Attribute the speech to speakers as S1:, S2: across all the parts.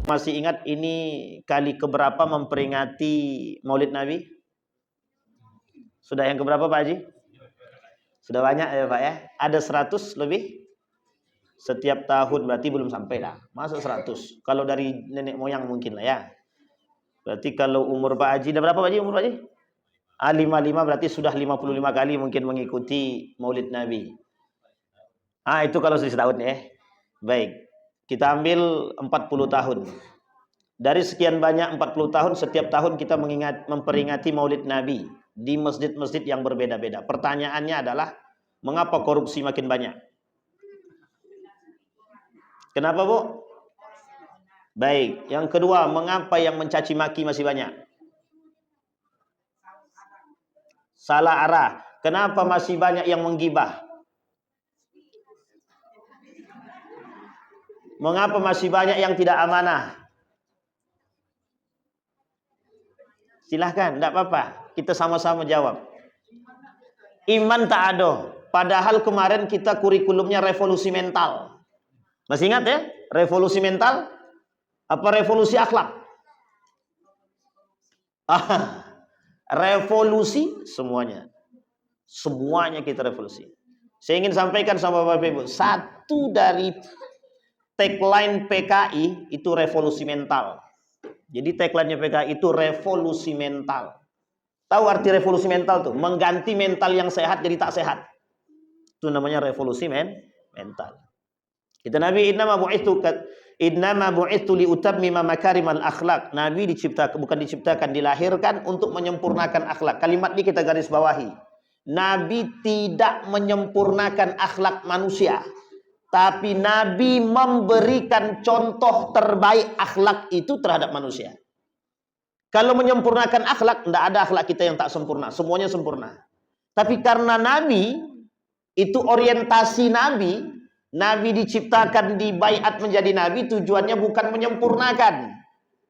S1: Masih ingat ini kali keberapa memperingati Maulid Nabi? Sudah yang keberapa Pak Haji? Sudah banyak ya Pak ya? Ada 100 lebih? Setiap tahun berarti belum sampai lah. Masuk 100. Kalau dari nenek moyang mungkin lah ya. Berarti kalau umur Pak Haji, dah berapa Pak Haji umur Pak Haji? 55 berarti sudah 55 kali mungkin mengikuti Maulid Nabi. Itu kalau setahun ya. Baik. Kita ambil 40 tahun. Dari sekian banyak 40 tahun, setiap tahun kita memperingati Maulid Nabi di masjid-masjid yang berbeda-beda. Pertanyaannya adalah, mengapa korupsi makin banyak? Kenapa, Bu? Baik. Yang kedua, mengapa yang mencaci maki masih banyak? Salah arah. Kenapa masih banyak yang menggibah? Mengapa masih banyak yang tidak amanah? Silahkan, tidak apa-apa. Kita sama-sama jawab. Iman tak ada. Padahal kemarin kita kurikulumnya revolusi mental. Masih ingat ya? Revolusi mental? Apa revolusi akhlak? Revolusi semuanya. Semuanya kita revolusi. Saya ingin sampaikan sama Bapak Ibu. Satu dari tagline PKI itu revolusi mental. Jadi tagline-nya PKI itu revolusi mental. Tahu arti revolusi mental tuh? Mengganti mental yang sehat jadi tak sehat. Itu namanya revolusi mental. Kita Nabi innama bu'itsu liutammima makarimal akhlak. Nabi bukan diciptakan, dilahirkan untuk menyempurnakan akhlak. Kalimat ini kita garis bawahi. Nabi tidak menyempurnakan akhlak manusia. Tapi Nabi memberikan contoh terbaik akhlak itu terhadap manusia. Kalau menyempurnakan akhlak, tidak ada akhlak kita yang tak sempurna. Semuanya sempurna. Tapi karena Nabi, itu orientasi Nabi, Nabi diciptakan di baiat menjadi Nabi, tujuannya bukan menyempurnakan.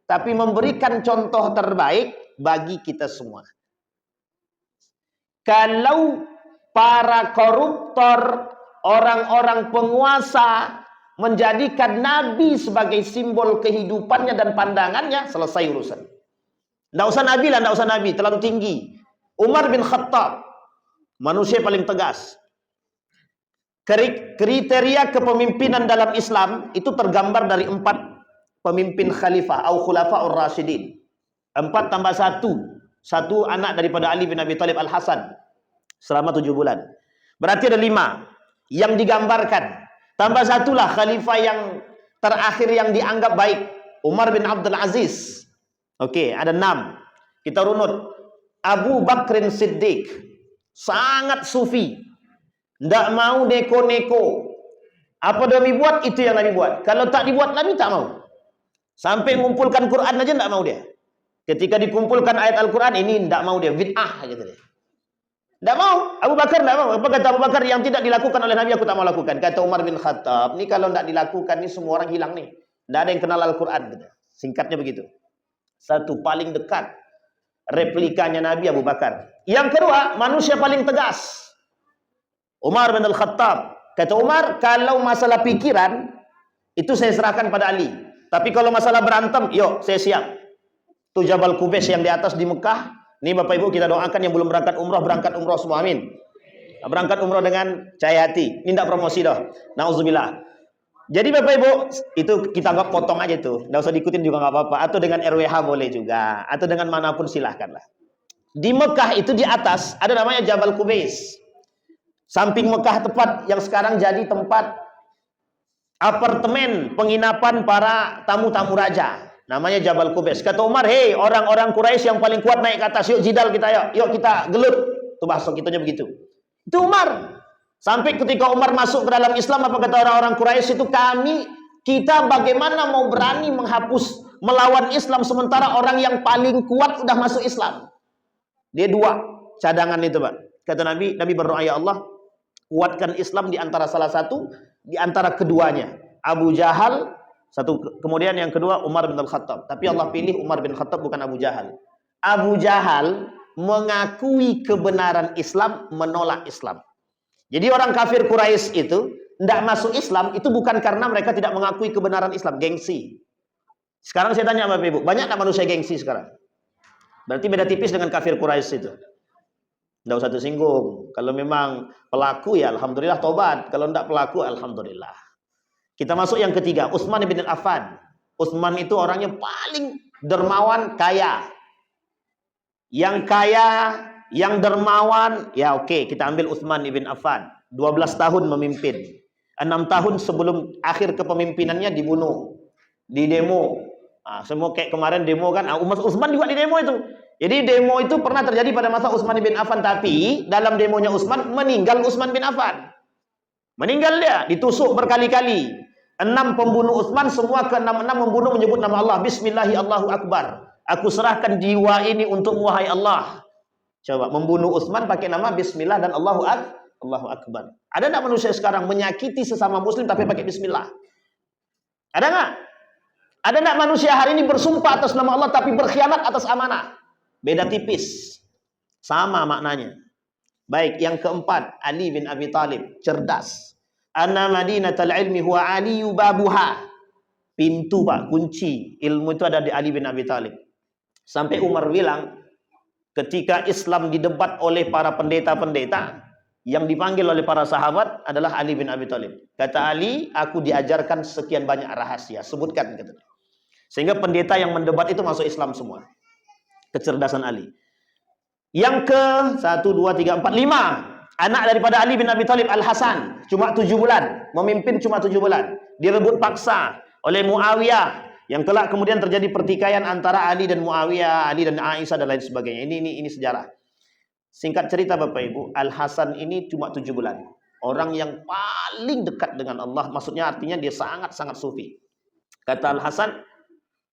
S1: Tapi memberikan contoh terbaik bagi kita semua. Kalau para koruptor, orang-orang penguasa menjadikan Nabi sebagai simbol kehidupannya dan pandangannya, selesai urusan. Tidak usah Nabi lah, tidak usah Nabi, terlalu tinggi. Umar bin Khattab, manusia paling tegas. Kriteria kepemimpinan dalam Islam itu tergambar dari 4 pemimpin khalifah atau khulafaur rasyidin. 4 tambah 1. 1 anak daripada Ali bin Abi Thalib Al-Hasan selama 7 bulan. Berarti ada 5 yang digambarkan. Tambah 1 lah khalifah yang terakhir yang dianggap baik, Umar bin Abdul Aziz. Oke, ada 6. Kita runut. Abu Bakrin Siddiq, sangat sufi, tidak mau neko-neko. Apa Nabi buat, itu yang Nabi buat. Kalau tak dibuat, Nabi tak mau. Sampai mengumpulkan Quran aja tidak mau dia. Ketika dikumpulkan ayat Al-Quran, ini tidak mau dia. Bid'ah gitu dia. Tidak mau. Abu Bakar tidak mau. Apa kata Abu Bakar? Yang tidak dilakukan oleh Nabi, aku tak mau lakukan. Kata Umar bin Khattab, ini kalau tidak dilakukan, ini semua orang hilang nih. Tidak ada yang kenal Al-Quran. Gitu. Singkatnya begitu. 1 paling dekat. Replikanya Nabi Abu Bakar. Yang kedua, manusia paling tegas. Umar bin Al-Khattab. Kata Umar, kalau masalah pikiran, itu saya serahkan pada Ali. Tapi kalau masalah berantem, yuk, saya siap. Itu Jabal Qubais yang di atas di Mekah. Ini Bapak Ibu kita doakan yang belum berangkat umroh semua, amin. Berangkat umroh dengan cahaya hati. Ini tidak promosi dah. Nauzubillah. Jadi Bapak Ibu, itu kita anggap potong aja tuh. Tidak usah diikutin juga nggak apa-apa. Atau dengan RWH boleh juga. Atau dengan manapun silahkanlah. Di Mekah itu di atas, ada namanya Jabal Qubais. Samping Mekah tepat yang sekarang jadi tempat apartemen penginapan para tamu-tamu raja. Namanya Jabal Qubais. Kata Umar, hei orang-orang Quraisy yang paling kuat naik ke atas. Yuk jidal kita yuk. Yuk kita gelut. Itu bahasa kitanya begitu. Itu Umar. Sampai ketika Umar masuk ke dalam Islam, apa kata orang-orang Quraisy itu, kita bagaimana mau berani menghapus, melawan Islam sementara orang yang paling kuat udah masuk Islam. Dia 2 cadangan itu, Pak. Kata Nabi berdoa, ya Allah, kuatkan Islam di antara salah satu, di antara keduanya. Abu Jahal, kemudian yang kedua Umar bin Al-Khattab. Tapi Allah pilih Umar bin Khattab, bukan Abu Jahal. Abu Jahal mengakui kebenaran Islam, menolak Islam. Jadi orang kafir Quraisy itu tidak masuk Islam, itu bukan karena mereka tidak mengakui kebenaran Islam, gengsi. Sekarang saya tanya Bapak Ibu, banyak tak manusia gengsi sekarang? Berarti beda tipis dengan kafir Quraisy itu. Tidak usah tersinggung. Kalau memang pelaku ya alhamdulillah tobat. Kalau tidak pelaku alhamdulillah. Kita masuk yang ketiga, Utsman bin Affan. Utsman itu orangnya paling dermawan, kaya. Yang kaya, yang dermawan, ya oke, kita ambil Utsman bin Affan. 12 tahun memimpin. 6 tahun sebelum akhir kepemimpinannya dibunuh. Di demo. Nah, semua kayak kemarin demo kan, Utsman juga di demo itu. Jadi demo itu pernah terjadi pada masa Utsman bin Affan, tapi dalam demonya Utsman meninggal Utsman bin Affan. Meninggal dia, ditusuk berkali-kali. 6 pembunuh Utsman, semua ke-6 membunuh menyebut nama Allah. Bismillahi Allahu Akbar. Aku serahkan jiwa ini untuk wahai Allah. Coba membunuh Utsman pakai nama Bismillah dan Allahu Akbar. Ada enggak manusia sekarang menyakiti sesama muslim tapi pakai Bismillah? Ada enggak? Ada enggak manusia hari ini bersumpah atas nama Allah tapi berkhianat atas amanah? Beda tipis. Sama maknanya. Baik, yang keempat, Ali bin Abi Thalib, cerdas. Anna madinatal ilmi huwa aliyu babuha. Pintu Pak, kunci ilmu itu ada di Ali bin Abi Thalib. Sampai Umar bilang, ketika Islam didebat oleh para pendeta-pendeta, yang dipanggil oleh para sahabat adalah Ali bin Abi Thalib. Kata Ali, aku diajarkan sekian banyak rahasia. Sebutkan, katanya. Sehingga pendeta yang mendebat itu masuk Islam semua. Kecerdasan Ali. Yang ke 1, 2, 3, 4, 5. Anak daripada Ali bin Abi Thalib, Al-Hasan. Cuma 7 bulan. Memimpin cuma 7 bulan. Direbut paksa oleh Muawiyah. Yang kelak kemudian terjadi pertikaian antara Ali dan Muawiyah, Ali dan Aisyah dan lain sebagainya. Ini sejarah. Singkat cerita Bapak Ibu, Al-Hasan ini cuma 7 bulan. Orang yang paling dekat dengan Allah. Maksudnya artinya dia sangat-sangat sufi. Kata Al-Hasan,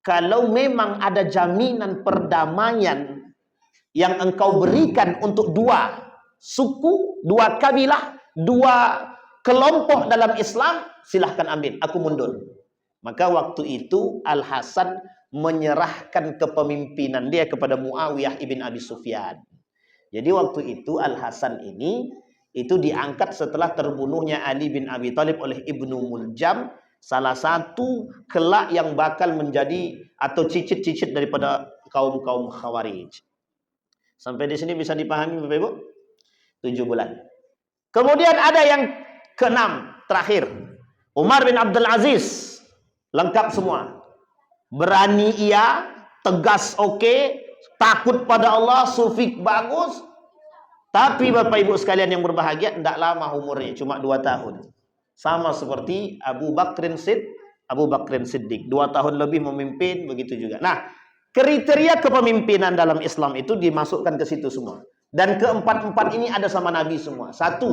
S1: kalau memang ada jaminan perdamaian yang engkau berikan untuk 2 suku, 2 kabilah, 2 kelompok dalam Islam, silahkan ambil, aku mundur. Maka waktu itu Al-Hasan menyerahkan kepemimpinan dia kepada Muawiyah ibn Abi Sufyan. Jadi waktu itu Al-Hasan ini itu diangkat setelah terbunuhnya Ali bin Abi Thalib oleh Ibnu Muljam, salah satu kelak yang bakal menjadi atau cicit-cicit daripada kaum-kaum Khawarij. Sampai di sini bisa dipahami Bapak Ibu? 7 bulan. Kemudian ada yang ke-6 terakhir. Umar bin Abdul Aziz. Lengkap semua. Berani iya, tegas oke, takut pada Allah, sufik bagus. Tapi Bapak Ibu sekalian yang berbahagia, tidak lama umurnya, cuma 2 tahun. Sama seperti Abu Bakrin Siddiq. 2 tahun lebih memimpin, begitu juga. Nah, kriteria kepemimpinan dalam Islam itu dimasukkan ke situ semua. Dan keempat-empat ini ada sama Nabi semua. 1,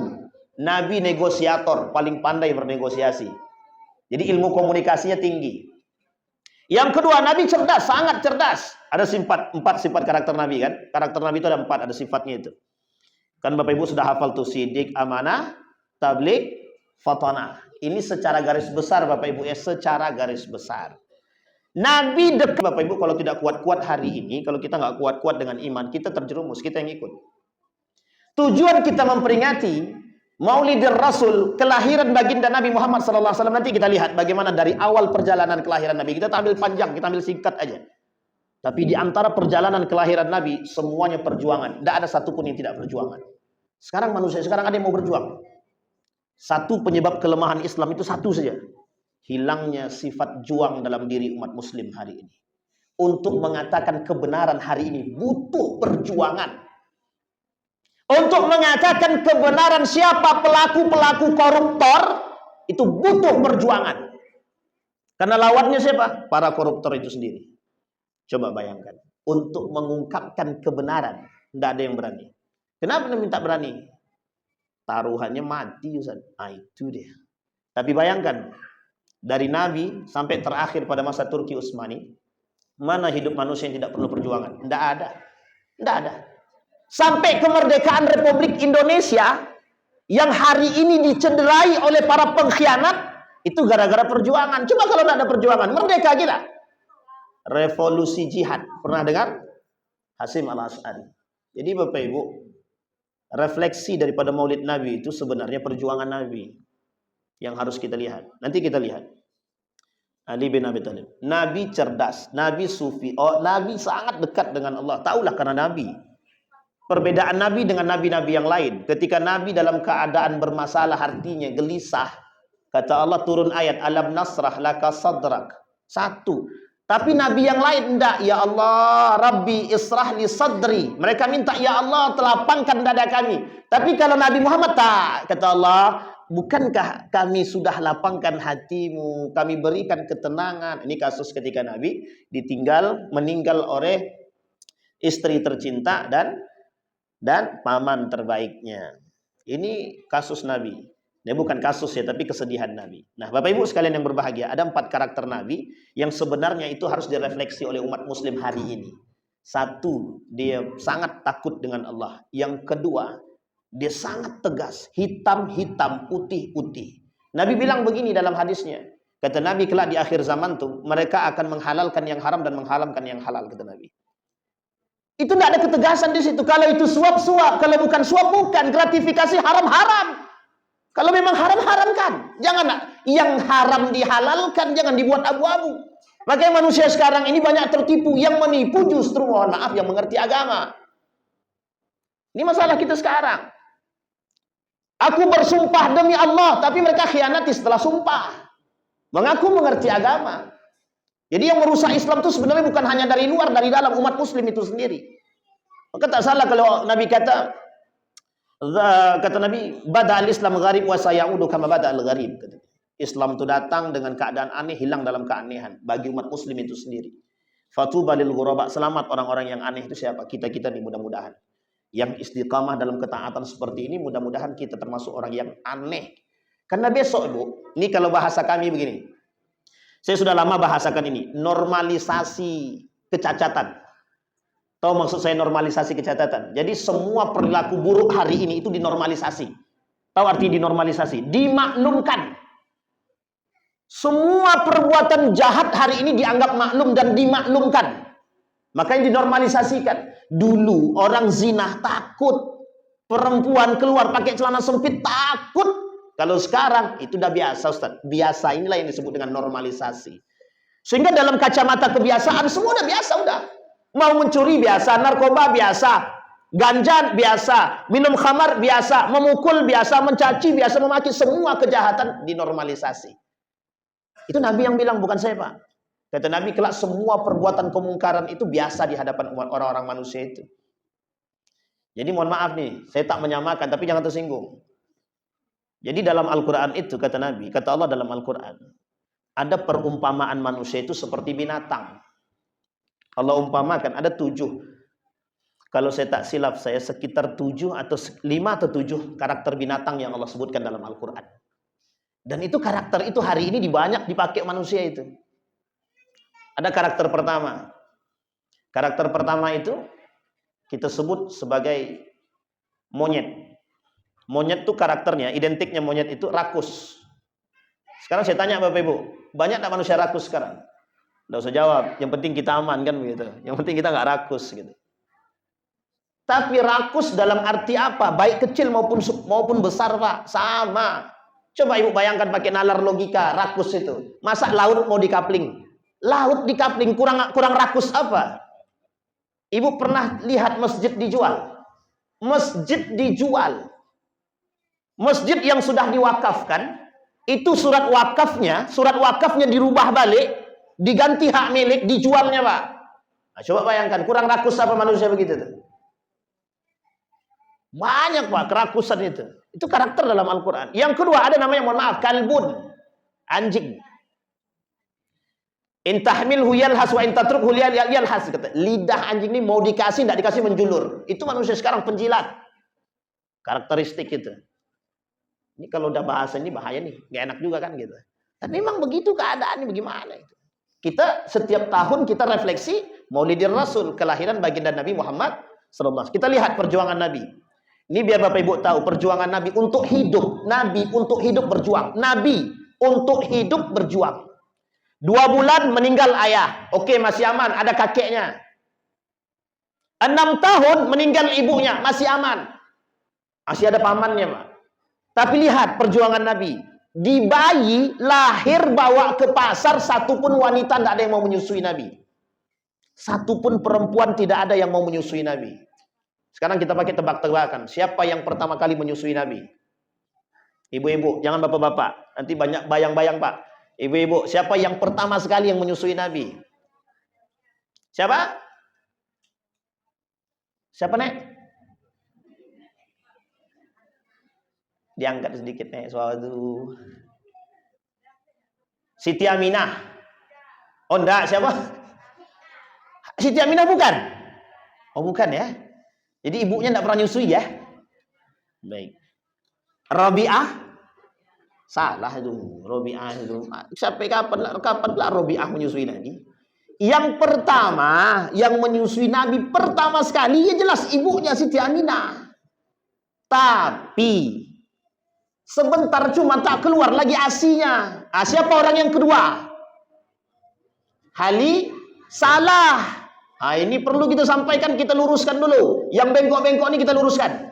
S1: Nabi negosiator, paling pandai bernegosiasi. Jadi ilmu komunikasinya tinggi. Yang kedua, Nabi cerdas, sangat cerdas. Ada 4 sifat karakter Nabi kan? Karakter Nabi itu ada 4, ada sifatnya itu. Kan Bapak Ibu sudah hafal tuh sidik, amanah, tabligh, fatanah. Ini secara garis besar Bapak Ibu ya, secara garis besar. Nabi dekat Bapak Ibu, kalau tidak kuat-kuat hari ini, kalau kita nggak kuat-kuat dengan iman, kita terjerumus, kita yang ikut. Tujuan kita memperingati Maulidir Rasul, kelahiran baginda Nabi Muhammad SAW. Nanti kita lihat bagaimana dari awal perjalanan kelahiran Nabi. Kita ambil panjang, kita ambil singkat aja. Tapi di antara perjalanan kelahiran Nabi, semuanya perjuangan. Tidak ada satupun yang tidak perjuangan. Sekarang manusia, sekarang ada yang mau berjuang. Satu penyebab kelemahan Islam itu satu saja. Hilangnya sifat juang dalam diri umat muslim hari ini. Untuk mengatakan kebenaran hari ini butuh perjuangan. Untuk mengatakan kebenaran siapa pelaku-pelaku koruptor, itu butuh perjuangan. Karena lawannya siapa? Para koruptor itu sendiri. Coba bayangkan. Untuk mengungkapkan kebenaran, tidak ada yang berani. Kenapa minta berani? Taruhannya mati, Ustaz. Nah, itu dia. Tapi bayangkan, dari Nabi sampai terakhir pada masa Turki Utsmani, mana hidup manusia yang tidak perlu perjuangan? Tidak ada. Tidak ada. Sampai kemerdekaan Republik Indonesia yang hari ini dicederai oleh para pengkhianat, itu gara-gara perjuangan. Coba kalau tidak ada perjuangan, merdeka kita. Revolusi jihad. Pernah dengar? Hasyim Al-Asy'ari. Jadi Bapak Ibu, refleksi daripada Maulid Nabi itu sebenarnya perjuangan Nabi yang harus kita lihat. Nanti kita lihat. Ali bin Abi Thalib. Nabi cerdas, Nabi sufi. Oh, Nabi sangat dekat dengan Allah. Taulah karena Nabi. Perbedaan Nabi dengan nabi-nabi yang lain. Ketika Nabi dalam keadaan bermasalah, artinya gelisah, kata Allah turun ayat, alam nasrah laka sadrak. Satu. Tapi Nabi yang lain enggak. Ya Allah, Rabbi israh li sadri. Mereka minta, ya Allah, telapangkan dada kami. Tapi kalau Nabi Muhammad tak, kata Allah, bukankah kami sudah lapangkan hatimu, kami berikan ketenangan. Ini kasus ketika Nabi ditinggal, meninggal oleh istri tercinta dan paman terbaiknya. Ini kasus Nabi. Ini bukan kasus ya, tapi kesedihan Nabi. Nah, Bapak Ibu sekalian yang berbahagia, ada 4 karakter Nabi yang sebenarnya itu harus direfleksi oleh umat muslim hari ini. Satu, dia sangat takut dengan Allah. Yang kedua, dia sangat tegas, hitam-hitam, putih-putih. Nabi bilang begini dalam hadisnya. Kata Nabi, kelak di akhir zaman tuh, mereka akan menghalalkan yang haram dan mengharamkan yang halal, kata Nabi. Itu tidak ada ketegasan di situ. Kalau itu suap-suap, kalau bukan suap, bukan. Gratifikasi haram-haram. Kalau memang haram-haramkan. Jangan yang haram dihalalkan, jangan dibuat abu-abu. Makanya manusia sekarang ini banyak tertipu. Yang menipu justru, mohon maaf, yang mengerti agama. Ini masalah kita sekarang. Aku bersumpah demi Allah, tapi mereka khianati setelah sumpah. Mengaku mengerti agama. Jadi yang merusak Islam itu sebenarnya bukan hanya dari luar, dari dalam umat muslim itu sendiri. Maka tak salah kalau Nabi kata Nabi, bada al-Islam gharib wa sayaudu kama bada al-gharib. Islam itu datang dengan keadaan aneh, hilang dalam keanehan bagi umat muslim itu sendiri. Fatuba lil ghuraba, selamat orang-orang yang aneh itu siapa? Kita-kita nih mudah-mudahan. Yang istiqamah dalam ketaatan seperti ini, mudah-mudahan kita termasuk orang yang aneh. Karena besok, Bu, ini kalau bahasa kami begini. Saya sudah lama bahasakan ini, normalisasi kecacatan. Tahu maksud saya normalisasi kecacatan? Jadi semua perilaku buruk hari ini itu dinormalisasi. Tahu arti dinormalisasi? Dimaklumkan. Semua perbuatan jahat hari ini dianggap maklum dan dimaklumkan. Makanya dinormalisasikan. Dulu orang zina takut. Perempuan keluar pakai celana sempit takut. Kalau sekarang itu udah biasa, Ustaz. Biasa inilah yang disebut dengan normalisasi. Sehingga dalam kacamata kebiasaan semua udah biasa udah. Mau mencuri biasa, narkoba biasa, ganja biasa, minum khamar biasa, memukul biasa, mencaci biasa, memaki, semua kejahatan dinormalisasi. Itu Nabi yang bilang, bukan saya, Pak. Kata Nabi, kelak semua perbuatan kemungkaran itu biasa di hadapan orang-orang manusia itu. Jadi mohon maaf nih, saya tak menyamakan, tapi jangan tersinggung. Jadi dalam Al-Quran itu, kata Nabi, kata Allah dalam Al-Quran, ada perumpamaan manusia itu seperti binatang. Allah umpamakan ada 7. Kalau saya tak silap, saya sekitar 7 atau 5 atau 7 karakter binatang yang Allah sebutkan dalam Al-Quran. Dan itu karakter itu hari ini banyak dipakai manusia itu. Ada karakter pertama. Karakter pertama itu kita sebut sebagai monyet. Monyet itu karakternya, identiknya monyet itu rakus. Sekarang saya tanya Bapak Ibu, banyak tak manusia rakus sekarang? Nggak usah jawab, yang penting kita aman kan begitu. Yang penting kita nggak rakus gitu. Tapi rakus dalam arti apa? Baik kecil maupun besar, Pak, sama. Coba Ibu bayangkan pakai nalar logika, rakus itu. Masa laut mau dikapling? Laut dikapling kurang rakus apa? Ibu pernah lihat masjid dijual? Masjid dijual. Masjid yang sudah diwakafkan, itu surat wakafnya dirubah balik. Diganti hak milik, dijualnya, Pak. Nah, coba bayangkan, kurang rakus apa manusia begitu tuh? Banyak, Pak, kerakusan itu. Itu karakter dalam Al-Quran. Yang kedua ada namanya, mohon maaf, kalbun. Anjing. Intahmilhu yalhas wa intatrukhu yalhas. Lidah anjing ini mau dikasih, tidak dikasih menjulur. Itu manusia sekarang penjilat. Karakteristik itu. Ini kalau udah bahasa ini bahaya nih. Gak enak juga kan gitu. Tapi memang begitu keadaannya, bagaimana itu. Kita setiap tahun kita refleksi Maulidir Rasul, kelahiran baginda Nabi Muhammad SAW. Kita lihat perjuangan Nabi. Ini biar Bapak Ibu tahu perjuangan Nabi untuk hidup. Nabi untuk hidup berjuang. Nabi untuk hidup berjuang. 2 bulan meninggal ayah. Oke, masih aman, ada kakeknya. 6 tahun meninggal ibunya, masih aman. Masih ada pamannya, Pak. Tapi lihat perjuangan Nabi. Di bayi lahir bawa ke pasar, satupun wanita tidak ada yang mau menyusui Nabi. Satupun perempuan tidak ada yang mau menyusui Nabi. Sekarang kita pakai tebak-tebakan. Siapa yang pertama kali menyusui Nabi? Ibu-ibu, jangan bapak-bapak. Nanti banyak bayang-bayang, Pak. Ibu-ibu, siapa yang pertama sekali yang menyusui Nabi? Siapa? Siapa, Nek? Diangkat sedikit, Nek. Suatu. Siti Aminah. Oh, enggak, siapa? Siti Aminah bukan? Oh, bukan ya. Jadi ibunya enggak pernah nyusui ya? Baik. Rabi'ah? Salah itu. Rabi'ah itu. Sampai kapan Rabi'ah menyusui Nabi? Yang pertama, yang menyusui Nabi pertama sekali, ya jelas ibunya Siti Aminah. Tapi sebentar cuma tak keluar lagi asinya. Siapa orang yang kedua? Salah. Ini perlu kita sampaikan, kita luruskan dulu. Yang bengkok-bengkok ini kita luruskan.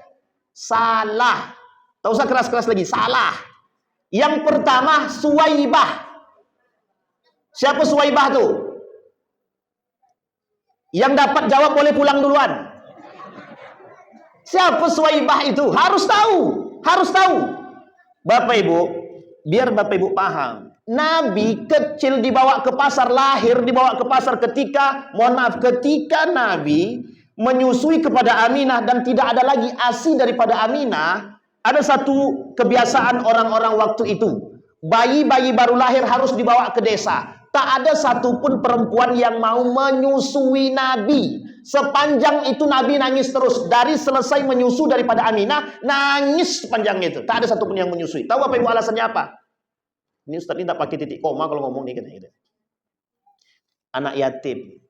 S1: Salah. Tak usah keras-keras lagi. Salah. Yang pertama Suwaibah. Siapa Suwaibah tuh? Yang dapat jawab boleh pulang duluan. Siapa Suwaibah itu? Harus tahu. Harus tahu. Bapak Ibu, biar Bapak Ibu paham. Nabi kecil dibawa ke pasar, lahir dibawa ke pasar ketika Nabi menyusui kepada Aminah dan tidak ada lagi ASI daripada Aminah. Ada satu kebiasaan orang-orang waktu itu. Bayi-bayi baru lahir harus dibawa ke desa. Tak ada satupun perempuan yang mau menyusui Nabi. Sepanjang itu Nabi nangis terus. Dari selesai menyusu daripada Aminah, nangis sepanjang itu. Tak ada satupun yang menyusui. Tahu Bapak Ibu alasannya apa? Ini Ustaz ini tak pakai titik koma kalau ngomong nih gitu. Anak yatim.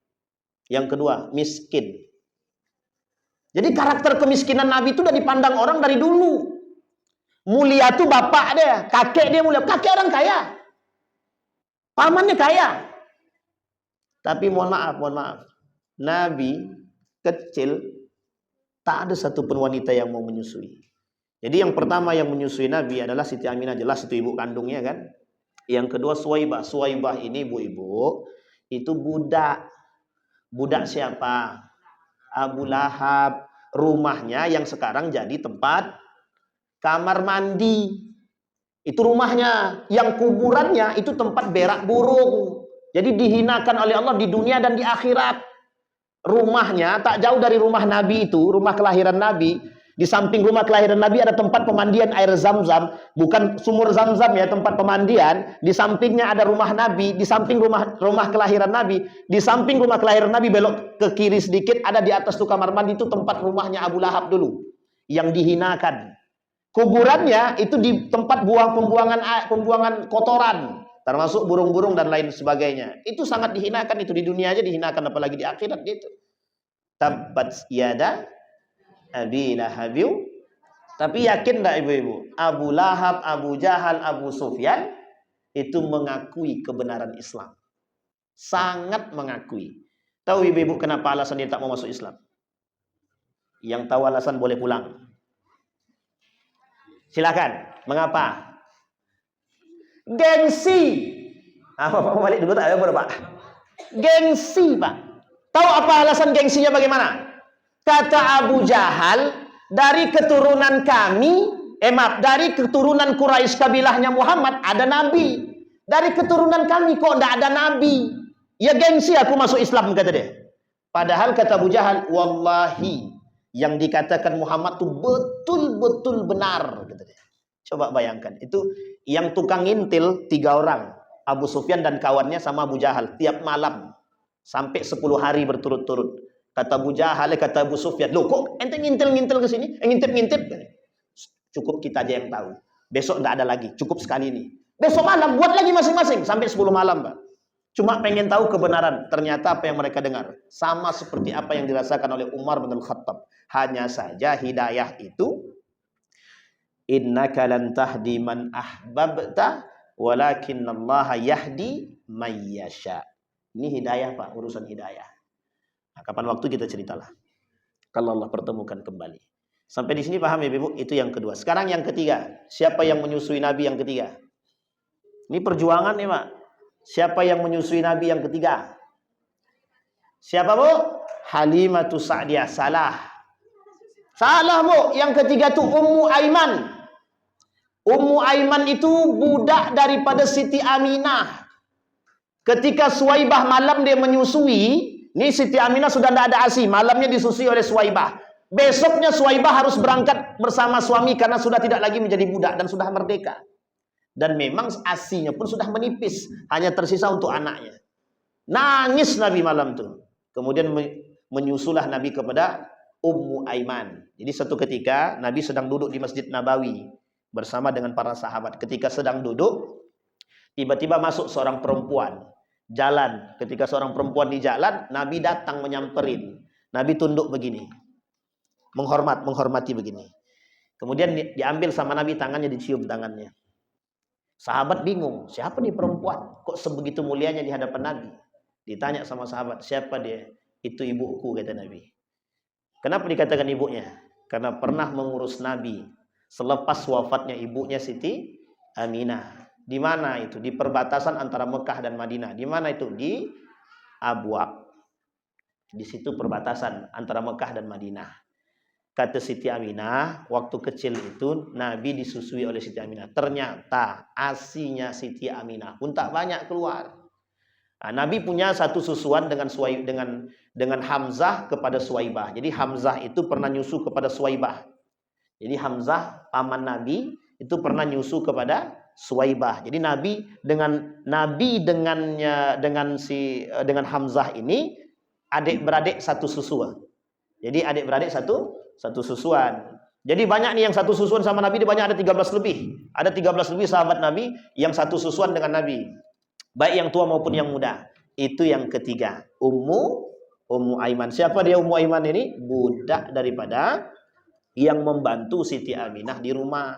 S1: Yang kedua, miskin. Jadi karakter kemiskinan Nabi itu udah dipandang orang dari dulu. Mulia tuh bapak dia, kakek dia mulia. Kakek orang kaya. Pamannya kaya. Tapi mohon maaf. Nabi kecil tak ada satupun wanita yang mau menyusui. Jadi yang pertama yang menyusui Nabi adalah Siti Aminah, jelas itu ibu kandungnya kan. Yang kedua Suwaibah. Suwaibah ini ibu-ibu itu budak. Budak siapa? Abu Lahab. Rumahnya yang sekarang jadi tempat kamar mandi. Itu rumahnya. Yang kuburannya itu tempat berak burung. Jadi dihinakan oleh Allah di dunia dan di akhirat. Rumahnya tak jauh dari rumah Nabi itu, rumah kelahiran Nabi. Di samping rumah kelahiran Nabi ada tempat pemandian air Zam-Zam, bukan sumur Zam-Zam ya, tempat pemandian. Di sampingnya ada rumah Nabi, di samping rumah kelahiran Nabi, di samping rumah kelahiran Nabi belok ke kiri sedikit ada di atas tuh kamar mandi, itu tempat rumahnya Abu Lahab dulu yang dihinakan. Kuburannya itu di tempat pembuangan kotoran, termasuk burung-burung dan lain sebagainya. Itu sangat dihinakan, itu di dunia aja dihinakan, apalagi di akhirat gitu. Tabbat yada Abi Lahab. Tapi yakin enggak ibu-ibu? Abu Lahab, Abu Jahal, Abu Sufyan itu mengakui kebenaran Islam. Sangat mengakui. Tahu ibu-ibu kenapa alasan dia tak mau masuk Islam? Yang tahu alasan boleh pulang. Silakan. Mengapa? Gengsi. Pak balik dulu tak ada Pak. Gengsi, Pak. Tahu apa alasan gengsinya bagaimana? Kata Abu Jahal, dari keturunan dari keturunan Quraisy kabilahnya Muhammad ada nabi. Dari keturunan kami kok tidak ada nabi. Ya gengsi aku masuk Islam, kata dia. Padahal kata Abu Jahal, wallahi yang dikatakan Muhammad itu betul-betul benar, kata dia. Coba bayangkan, itu yang tukang ngintil 3 orang, Abu Sufyan dan kawannya sama Abu Jahal tiap malam sampai 10 hari berturut-turut. Kata Abu Jahal, kata Abu Sufyan, loh kok ente ngintil-ngintil ke sini? Ngintip-ngintip. Cukup kita aja yang tahu. Besok enggak ada lagi, cukup sekali ini. Besok malam buat lagi masing-masing sampai 10 malam, Pak. Cuma pengen tahu kebenaran. Ternyata apa yang mereka dengar sama seperti apa yang dirasakan oleh Umar bin Khattab. Hanya saja hidayah itu innaka lan tahdi man ahbabta walakinallaha yahdi may yasha. Ini hidayah, Pak, urusan hidayah. Nah, kapan waktu kita ceritalah. Kalau Allah pertemukan kembali. Sampai di sini paham ya, Ibu? Itu yang kedua. Sekarang yang ketiga. Siapa yang menyusui Nabi yang ketiga? Ini perjuangan nih, Pak. Siapa yang menyusui Nabi yang ketiga? Siapa, Bu? Halimatus Sa'diyah. Salah. Salah, Bu. Yang ketiga tuh Ummu Aiman. Ummu Aiman itu budak daripada Siti Aminah. Ketika Suwaibah malam dia menyusui, ini Siti Aminah sudah tidak ada ASI, malamnya disusui oleh Suwaibah. Besoknya Suwaibah harus berangkat bersama suami karena sudah tidak lagi menjadi budak dan sudah merdeka. Dan memang ASInya pun sudah menipis, hanya tersisa untuk anaknya. Nangis Nabi malam itu. Kemudian menyusulah Nabi kepada Ummu Aiman. Jadi suatu ketika Nabi sedang duduk di Masjid Nabawi bersama dengan para sahabat. Ketika sedang duduk, tiba-tiba masuk seorang perempuan jalan. Ketika seorang perempuan di jalan, Nabi datang menyamperin. Nabi tunduk begini, menghormati begini. Kemudian diambil sama Nabi tangannya, dicium tangannya. Sahabat bingung, siapa nih perempuan? Kok sebegitu mulianya di hadapan Nabi? Ditanya sama sahabat, siapa dia? Itu ibuku, kata Nabi. Kenapa dikatakan ibunya? Karena pernah mengurus Nabi selepas wafatnya ibunya Siti Aminah. Di mana itu? Di perbatasan antara Mekah dan Madinah. Di mana itu? Di Abwa. Di situ perbatasan antara Mekah dan Madinah. Kata Siti Aminah, waktu kecil itu Nabi disusui oleh Siti Aminah. Ternyata asinya Siti Aminah pun tak banyak keluar. Nah, Nabi punya satu susuan dengan Hamzah kepada Suwaibah. Jadi Hamzah itu pernah nyusu kepada Suwaibah. Jadi Hamzah paman Nabi itu pernah nyusu kepada Suwaibah. Jadi Nabi dengan Hamzah ini adik beradik satu susuan. Jadi adik beradik satu susuan. Jadi banyak nih yang satu susuan sama Nabi, banyak, ada 13 lebih. Ada 13 lebih sahabat Nabi yang satu susuan dengan Nabi. Baik yang tua maupun yang muda. Itu yang ketiga. Ummu Aiman. Siapa dia Ummu Aiman ini? Budak daripada yang membantu Siti Aminah di rumah.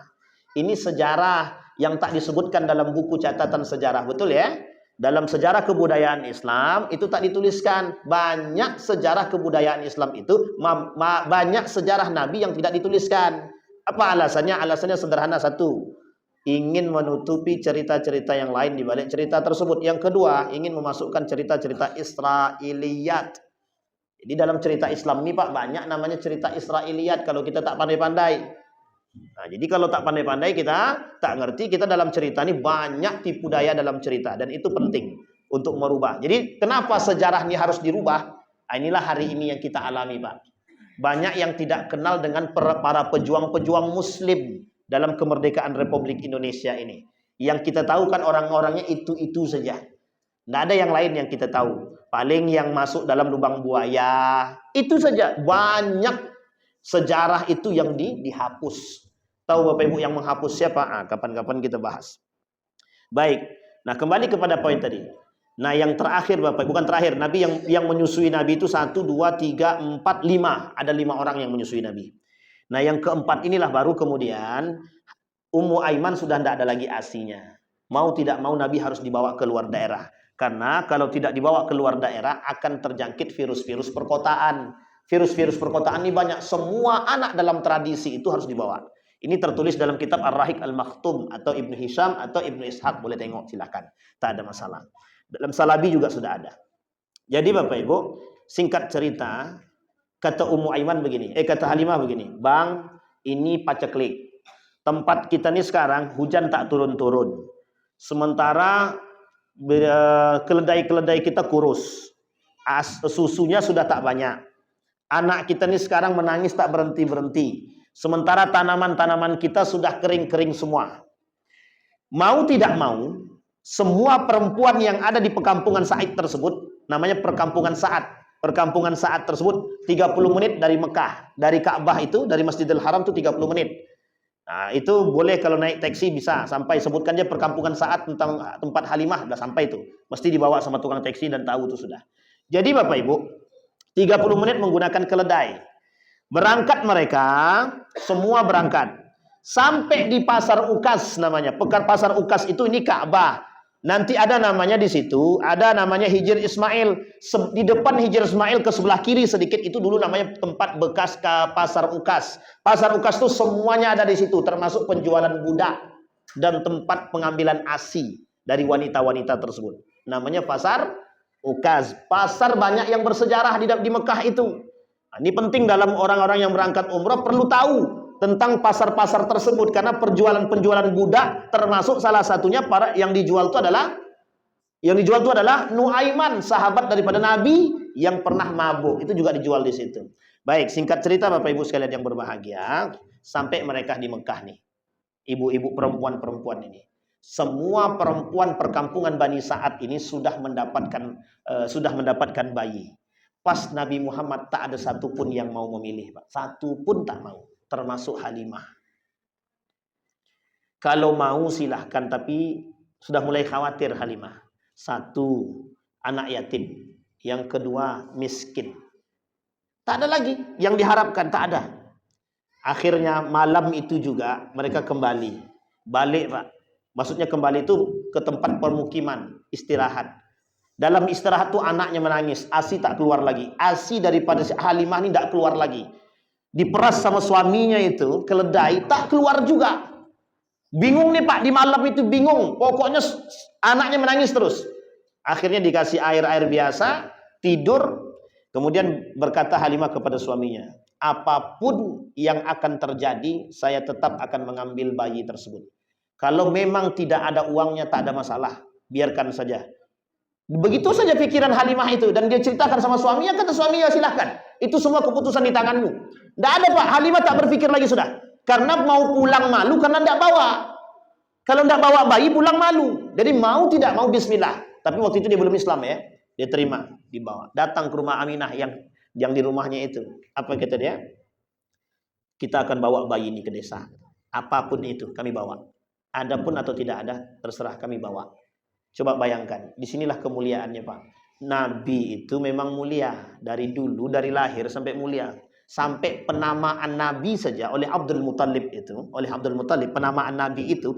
S1: Ini sejarah yang tak disebutkan dalam buku catatan sejarah. Betul ya? Dalam sejarah kebudayaan Islam itu tak dituliskan. Banyak sejarah kebudayaan Islam itu, banyak sejarah Nabi yang tidak dituliskan. Apa alasannya? Alasannya sederhana. Satu, ingin menutupi cerita-cerita yang lain di balik cerita tersebut. Yang kedua, ingin memasukkan cerita-cerita Israiliyat. Jadi dalam cerita Islam ini, Pak, banyak namanya cerita Israiliyat kalau kita tak pandai-pandai. Nah, jadi kalau tak pandai-pandai, kita tak ngerti, kita dalam cerita ini banyak tipu daya dalam cerita, dan itu penting untuk merubah. Jadi kenapa sejarah ini harus dirubah? Nah, inilah hari ini yang kita alami, Pak. Banyak yang tidak kenal dengan para pejuang-pejuang Muslim dalam kemerdekaan Republik Indonesia ini. Yang kita tahu kan orang-orangnya itu-itu saja. Tidak ada yang lain yang kita tahu. Paling yang masuk dalam lubang buaya, itu saja. Banyak sejarah itu yang dihapus. Tahu Bapak Ibu yang menghapus siapa? Kapan-kapan kita bahas. Baik. Nah, kembali kepada poin tadi. Nah, yang terakhir Bapak, bukan terakhir, Nabi yang menyusui Nabi itu 1, 2, 3, 4, 5. Ada 5 orang yang menyusui Nabi. Nah, yang keempat inilah baru kemudian Ummu Aiman sudah tidak ada lagi asinya. Mau tidak mau Nabi harus dibawa ke luar daerah. Karena kalau tidak dibawa ke luar daerah akan terjangkit virus-virus perkotaan. Virus-virus perkotaan ini banyak. Semua anak dalam tradisi itu harus dibawa. Ini tertulis dalam kitab Ar-Rahiq Al-Maktum atau Ibnu Hisham atau Ibnu Ishaq. Boleh tengok, silakan. Tak ada masalah. Dalam Salabi juga sudah ada. Jadi Bapak Ibu, singkat cerita, kata Ummu Aiman begini, kata Halimah begini, Bang, ini paceklik. Tempat kita ini sekarang hujan tak turun-turun. Sementara keledai-keledai kita kurus. Susunya sudah tak banyak. Anak kita ini sekarang menangis tak berhenti-berhenti. Sementara tanaman-tanaman kita sudah kering-kering semua. Mau tidak mau, semua perempuan yang ada di perkampungan Sa'id tersebut, namanya perkampungan Sa'ad. Perkampungan Sa'ad tersebut 30 menit dari Mekah. Dari Ka'bah itu, dari Masjidil Haram itu 30 menit. Nah, itu boleh kalau naik taksi bisa sampai, sebutkan aja perkampungan Sa'ad tentang tempat Halimah, sudah sampai itu. Mesti dibawa sama tukang taksi dan tahu itu sudah. Jadi Bapak Ibu, 30 menit menggunakan keledai. Berangkat mereka, semua berangkat. Sampai di Pasar Ukas namanya. Pasar Ukas itu ini Ka'bah. Nanti ada namanya di situ, ada namanya Hijr Ismail. Di depan Hijr Ismail ke sebelah kiri sedikit itu dulu namanya tempat bekas Pasar Ukas. Pasar Ukas itu semuanya ada di situ, termasuk penjualan budak dan tempat pengambilan ASI. dari wanita-wanita tersebut. Namanya pasar Ukaz. Pasar banyak yang bersejarah di Mekah itu. Nah, ini penting dalam orang-orang yang berangkat umrah perlu tahu tentang pasar-pasar tersebut, karena penjualan budak termasuk salah satunya para yang dijual itu adalah Nuaiman, sahabat daripada Nabi yang pernah mabuk. Itu juga dijual di situ. Baik, singkat cerita Bapak Ibu sekalian yang berbahagia, sampai mereka di Mekah nih. Ibu-ibu perempuan-perempuan ini. Semua perempuan perkampungan Bani Sa'ad ini sudah mendapatkan bayi. Pas Nabi Muhammad tak ada satupun yang mau memilih, Pak. Satu pun tak mau, termasuk Halimah. Kalau mau silahkan, tapi sudah mulai khawatir Halimah. Satu, anak yatim. Yang kedua, miskin. Tak ada lagi yang diharapkan, tak ada. Akhirnya malam itu juga mereka kembali. Balik, Pak. Maksudnya kembali itu ke tempat permukiman, istirahat. Dalam istirahat tuh anaknya menangis. Asi tak keluar lagi. Asi daripada Halimah ini tak keluar lagi. Diperas sama suaminya itu, keledai, tak keluar juga. Bingung nih Pak, di malam itu bingung. Pokoknya anaknya menangis terus. Akhirnya dikasih air-air biasa, tidur. Kemudian berkata Halimah kepada suaminya, apapun yang akan terjadi, saya tetap akan mengambil bayi tersebut. Kalau memang tidak ada uangnya, tak ada masalah. Biarkan saja. Begitu saja pikiran Halimah itu. Dan dia ceritakan sama suaminya, kata suaminya silahkan. Itu semua keputusan di tanganmu. Tidak ada Pak, Halimah tak berpikir lagi sudah. Karena mau pulang malu karena tidak bawa. Kalau tidak bawa bayi pulang malu. Jadi mau tidak mau bismillah. Tapi waktu itu dia belum Islam ya. Dia terima, dibawa. Datang ke rumah Aminah yang di rumahnya itu. Apa kata dia? Kita akan bawa bayi ini ke desa. Apapun itu kami bawa. Adapun atau tidak ada, terserah kami bawa. Coba bayangkan, disinilah kemuliaannya Pak. Nabi itu memang mulia. Dari dulu, dari lahir sampai mulia. Sampai penamaan Nabi saja oleh Abdul Muttalib itu. Oleh Abdul Muttalib, penamaan Nabi itu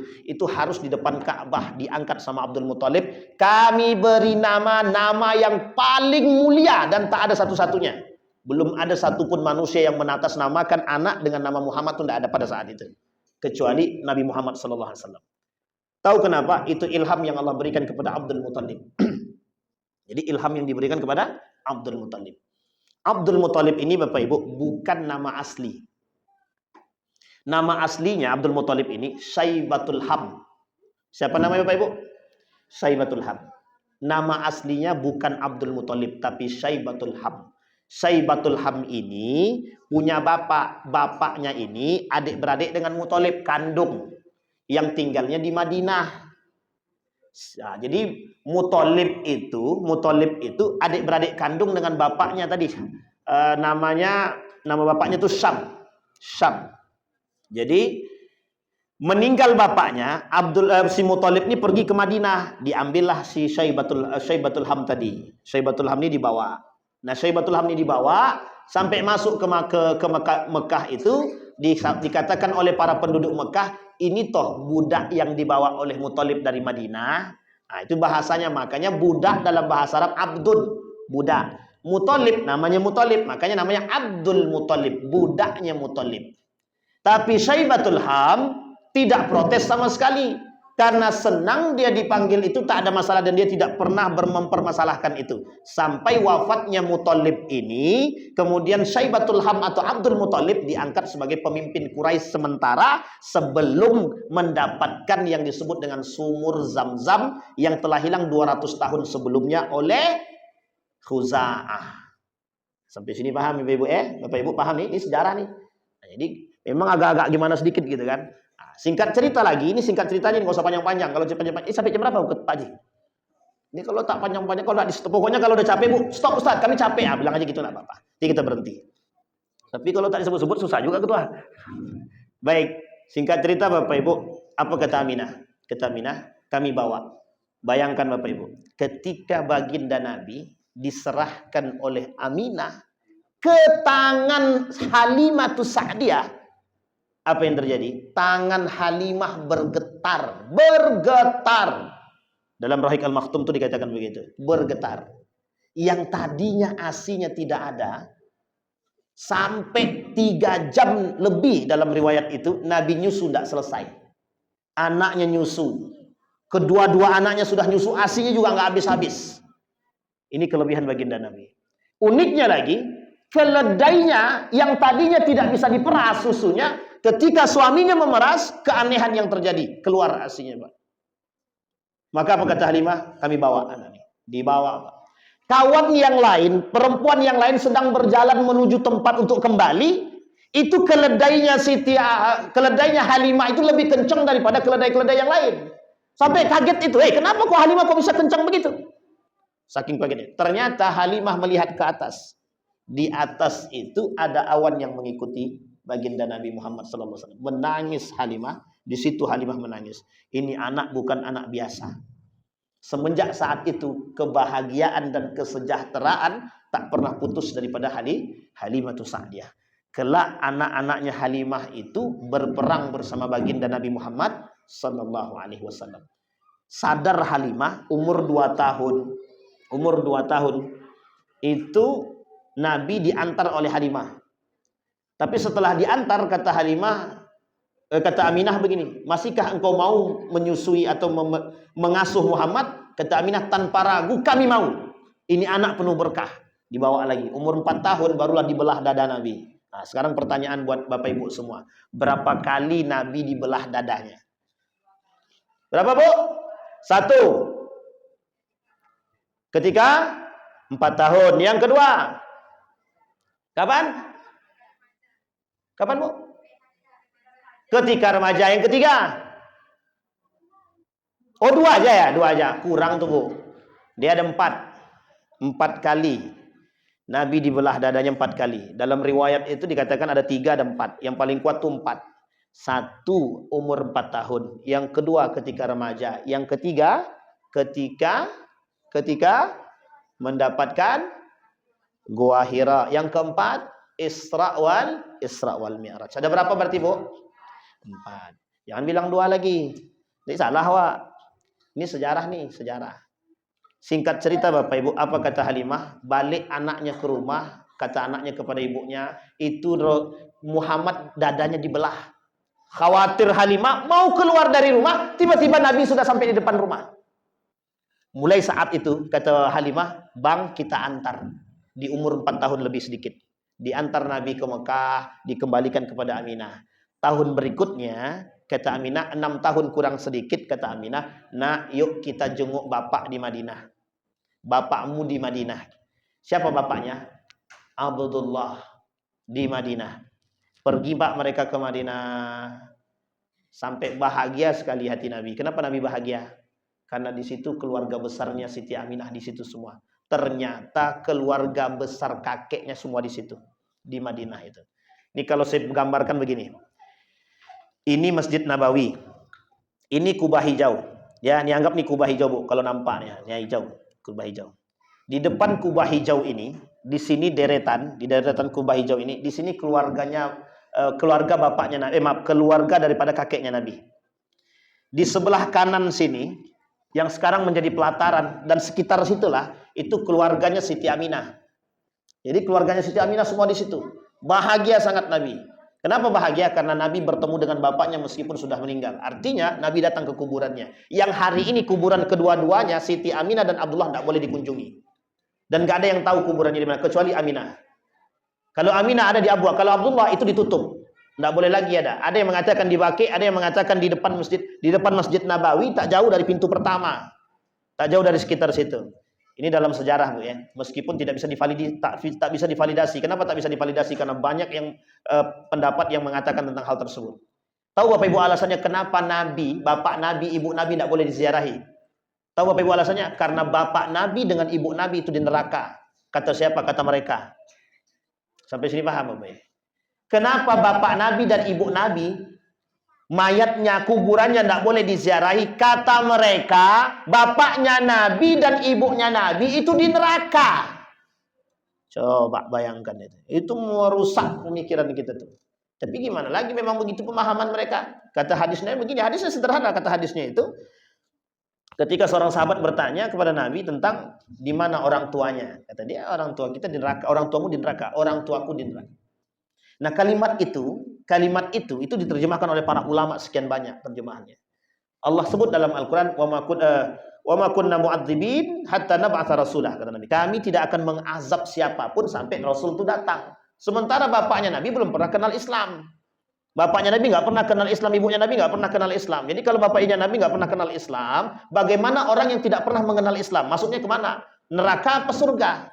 S1: harus di depan Ka'bah. Diangkat sama Abdul Muttalib. Kami beri nama yang paling mulia dan tak ada satu-satunya. Belum ada satupun manusia yang menatasnamakan anak dengan nama Muhammad itu tidak ada pada saat itu. Kecuali Nabi Muhammad SAW. Tahu kenapa? Itu ilham yang Allah berikan kepada Abdul Muttalib. Jadi ilham yang diberikan kepada Abdul Muttalib. Abdul Muttalib ini Bapak Ibu bukan nama asli. Nama aslinya Abdul Muttalib ini Syaibatul Ham. Siapa namanya Bapak Ibu? Syaibatul Ham. Nama aslinya bukan Abdul Muttalib tapi Syaibatul Ham. Syaibatul Ham ini punya bapak. Bapaknya ini adik-beradik dengan Muttalib, kandung. Yang tinggalnya di Madinah. Nah, jadi Muttalib itu adik-beradik kandung dengan bapaknya tadi. Nama bapaknya itu Syam. Jadi meninggal bapaknya, si Muttalib ini pergi ke Madinah, diambillah si Syaibatul Ham tadi. Syaibatul Ham ini dibawa. Nah, Syaibatul Ham ini dibawa sampai masuk ke Mekah itu dikatakan oleh para penduduk Mekah, ini toh budak yang dibawa oleh Muttalib dari Madinah. Nah, itu bahasanya, makanya budak dalam bahasa Arab abdun, budak. Muttalib namanya Muttalib, makanya namanya Abdul Muttalib, budaknya Muttalib. Tapi Syaibatul Ham tidak protes sama sekali. Karena senang dia dipanggil itu, tak ada masalah, dan dia tidak pernah mempermasalahkan itu. Sampai wafatnya Muttalib ini, kemudian Syaibatul Ham atau Abdul Muttalib diangkat sebagai pemimpin Quraisy sementara sebelum mendapatkan yang disebut dengan sumur Zam-Zam yang telah hilang 200 tahun sebelumnya oleh Khuza'ah. Sampai sini paham Ibu-ibu Bapak Ibu paham nih, ini sejarah nih. Nah, jadi memang agak-agak gimana sedikit gitu kan. Singkat cerita lagi, ini singkat ceritanya, nggak usah panjang-panjang. Kalau panjang-panjang, sampai jam berapa Pak Haji? Ini kalau tak panjang-panjang, kalau pokoknya kalau udah capek Bu, stop Ustaz, kami capek ya, bilang aja gitu, nggak apa-apa. Jadi kita berhenti. Tapi kalau tak disebut-sebut susah juga ketua. Baik, singkat cerita Bapak Ibu, apa kata Aminah? Kata Aminah, kami bawa. Bayangkan Bapak Ibu, ketika baginda Nabi diserahkan oleh Aminah ke tangan Halimatus Sa'diyah, apa yang terjadi? Tangan Halimah bergetar. Dalam Rahik Al-Maktum itu dikatakan begitu. Bergetar. Yang tadinya asinya tidak ada, sampai 3 jam lebih dalam riwayat itu, Nabi nyusu tidak selesai. Anaknya nyusu. Kedua-dua anaknya sudah nyusu ASInya juga nggak habis-habis. Ini kelebihan baginda Nabi. Uniknya lagi, keledainya yang tadinya tidak bisa diperas susunya, ketika suaminya memeras, keanehan yang terjadi, keluar ASInya, Pak. Maka apa kata Halimah? Kami bawa anaknya. Dibawa, Pak. Kawan yang lain, perempuan yang lain sedang berjalan menuju tempat untuk kembali, itu keledainya keledainya Halimah itu lebih kencang daripada keledai-keledai yang lain. Sampai kaget itu, kenapa kok Halimah kok bisa kencang begitu? Saking kagetnya. Ternyata Halimah melihat ke atas. Di atas itu ada awan yang mengikuti baginda Nabi Muhammad SAW. Menangis Halimah. Di situ Halimah menangis. Ini anak bukan anak biasa. Semenjak saat itu kebahagiaan dan kesejahteraan tak pernah putus daripada Halimah Sa'diyah. Kelak anak-anaknya Halimah itu berperang bersama baginda Nabi Muhammad sallallahu alaihi wasallam. Sadar Halimah umur 2 tahun. Umur 2 tahun itu Nabi diantar oleh Halimah. Tapi setelah diantar kata Aminah begini, masihkah engkau mau menyusui atau mengasuh Muhammad? Kata Aminah, tanpa ragu kami mau. Ini anak penuh berkah. Dibawa lagi. Umur 4 tahun barulah dibelah dada Nabi. Nah, sekarang pertanyaan buat Bapak Ibu semua. Berapa kali Nabi dibelah dadanya? Berapa, Bu? 1. Ketika 4 tahun. Yang kedua. Kapan? Kapan, Bu? Ketika remaja. Yang ketiga. Oh, 2 aja ya? 2 aja. Kurang tuh, Bu. Dia ada 4 kali. Nabi dibelah dadanya 4 kali. Dalam riwayat itu dikatakan ada 3 dan 4. Yang paling kuat tuh 4. 1 umur 4 tahun. Yang kedua ketika remaja. Yang ketiga ketika mendapatkan Gua Hira. Yang keempat Isra wal Mi'raj. Ada berapa berarti, Bu? 4. Jangan bilang 2 lagi. Ini salah, Wak. Ini sejarah nih, sejarah. Singkat cerita Bapak Ibu, apa kata Halimah? Balik anaknya ke rumah, kata anaknya kepada ibunya, itu Muhammad dadanya dibelah. Khawatir Halimah mau keluar dari rumah, tiba-tiba Nabi sudah sampai di depan rumah. Mulai saat itu, kata Halimah, Bang, kita antar. Di umur 4 tahun lebih sedikit. Diantar Nabi ke Mekah, dikembalikan kepada Aminah. Tahun berikutnya, kata Aminah, 6 tahun kurang sedikit, kata Aminah, nah yuk kita jenguk bapak di Madinah. Bapakmu di Madinah. Siapa bapaknya? Abdullah di Madinah. Pergi Pak mereka ke Madinah. Sampai bahagia sekali hati Nabi. Kenapa Nabi bahagia? Karena di situ keluarga besarnya Siti Aminah di situ semua. Ternyata keluarga besar kakeknya semua di situ. Di Madinah itu. Ini kalau saya gambarkan begini. Ini Masjid Nabawi. Ini kubah hijau. Ya, ini anggap nih kubah hijau, Bu. Kalau nampaknya, ya hijau. Kubah hijau. Di depan kubah hijau ini, di sini deretan, di deretan kubah hijau ini, di sini keluarganya, keluarga bapaknya Nabi, keluarga daripada kakeknya Nabi. Di sebelah kanan sini, yang sekarang menjadi pelataran dan sekitar situlah, itu keluarganya Siti Aminah. Jadi keluarganya Siti Aminah semua di situ. Bahagia sangat Nabi. Kenapa bahagia? Karena Nabi bertemu dengan bapaknya meskipun sudah meninggal. Artinya Nabi datang ke kuburannya. Yang hari ini kuburan kedua-duanya Siti Aminah dan Abdullah tidak boleh dikunjungi. Dan gak ada yang tahu kuburannya di mana kecuali Aminah. Kalau Aminah ada di Abwa, kalau Abdullah itu ditutup. Tidak boleh lagi ada. Ada yang mengatakan di Baqi, ada yang mengatakan di depan Masjid Nabawi, tak jauh dari pintu pertama. Tak jauh dari sekitar situ. Ini dalam sejarah, Bu ya. Meskipun tidak bisa tak bisa divalidasi. Kenapa tak bisa divalidasi? Karena banyak yang pendapat yang mengatakan tentang hal tersebut. Tahu Bapak Ibu alasannya kenapa Nabi, bapak Nabi, ibu Nabi tidak boleh diziarahi? Tahu Bapak Ibu alasannya? Karena bapak Nabi dengan ibu Nabi itu di neraka. Kata siapa? Kata mereka. Sampai sini paham Bapak? Kenapa bapak Nabi dan ibu Nabi mayatnya, kuburannya tidak boleh diziarahi? Kata mereka, bapaknya Nabi dan ibunya Nabi itu di neraka. Coba bayangkan itu. Itu merusak pemikiran kita tuh. Tapi gimana lagi, memang begitu pemahaman mereka. Kata hadisnya begini, hadisnya sederhana. Kata hadisnya itu, ketika seorang sahabat bertanya kepada Nabi tentang di mana orang tuanya. Kata dia, orang tua kita di neraka, orang tuamu di neraka, orang tuaku di neraka. Nah kalimat itu diterjemahkan oleh para ulama sekian banyak terjemahannya. Allah sebut dalam Al-Quran, wa ma kunna mu'adzibin hatta nab'atha rasulah, kata Nabi. Kami tidak akan mengazab siapapun sampai Rasul itu datang. Sementara bapaknya Nabi belum pernah kenal Islam. Bapaknya Nabi nggak pernah kenal Islam, ibunya Nabi nggak pernah kenal Islam. Jadi kalau bapaknya Nabi nggak pernah kenal Islam, bagaimana orang yang tidak pernah mengenal Islam? Masuknya kemana? Neraka apa surga?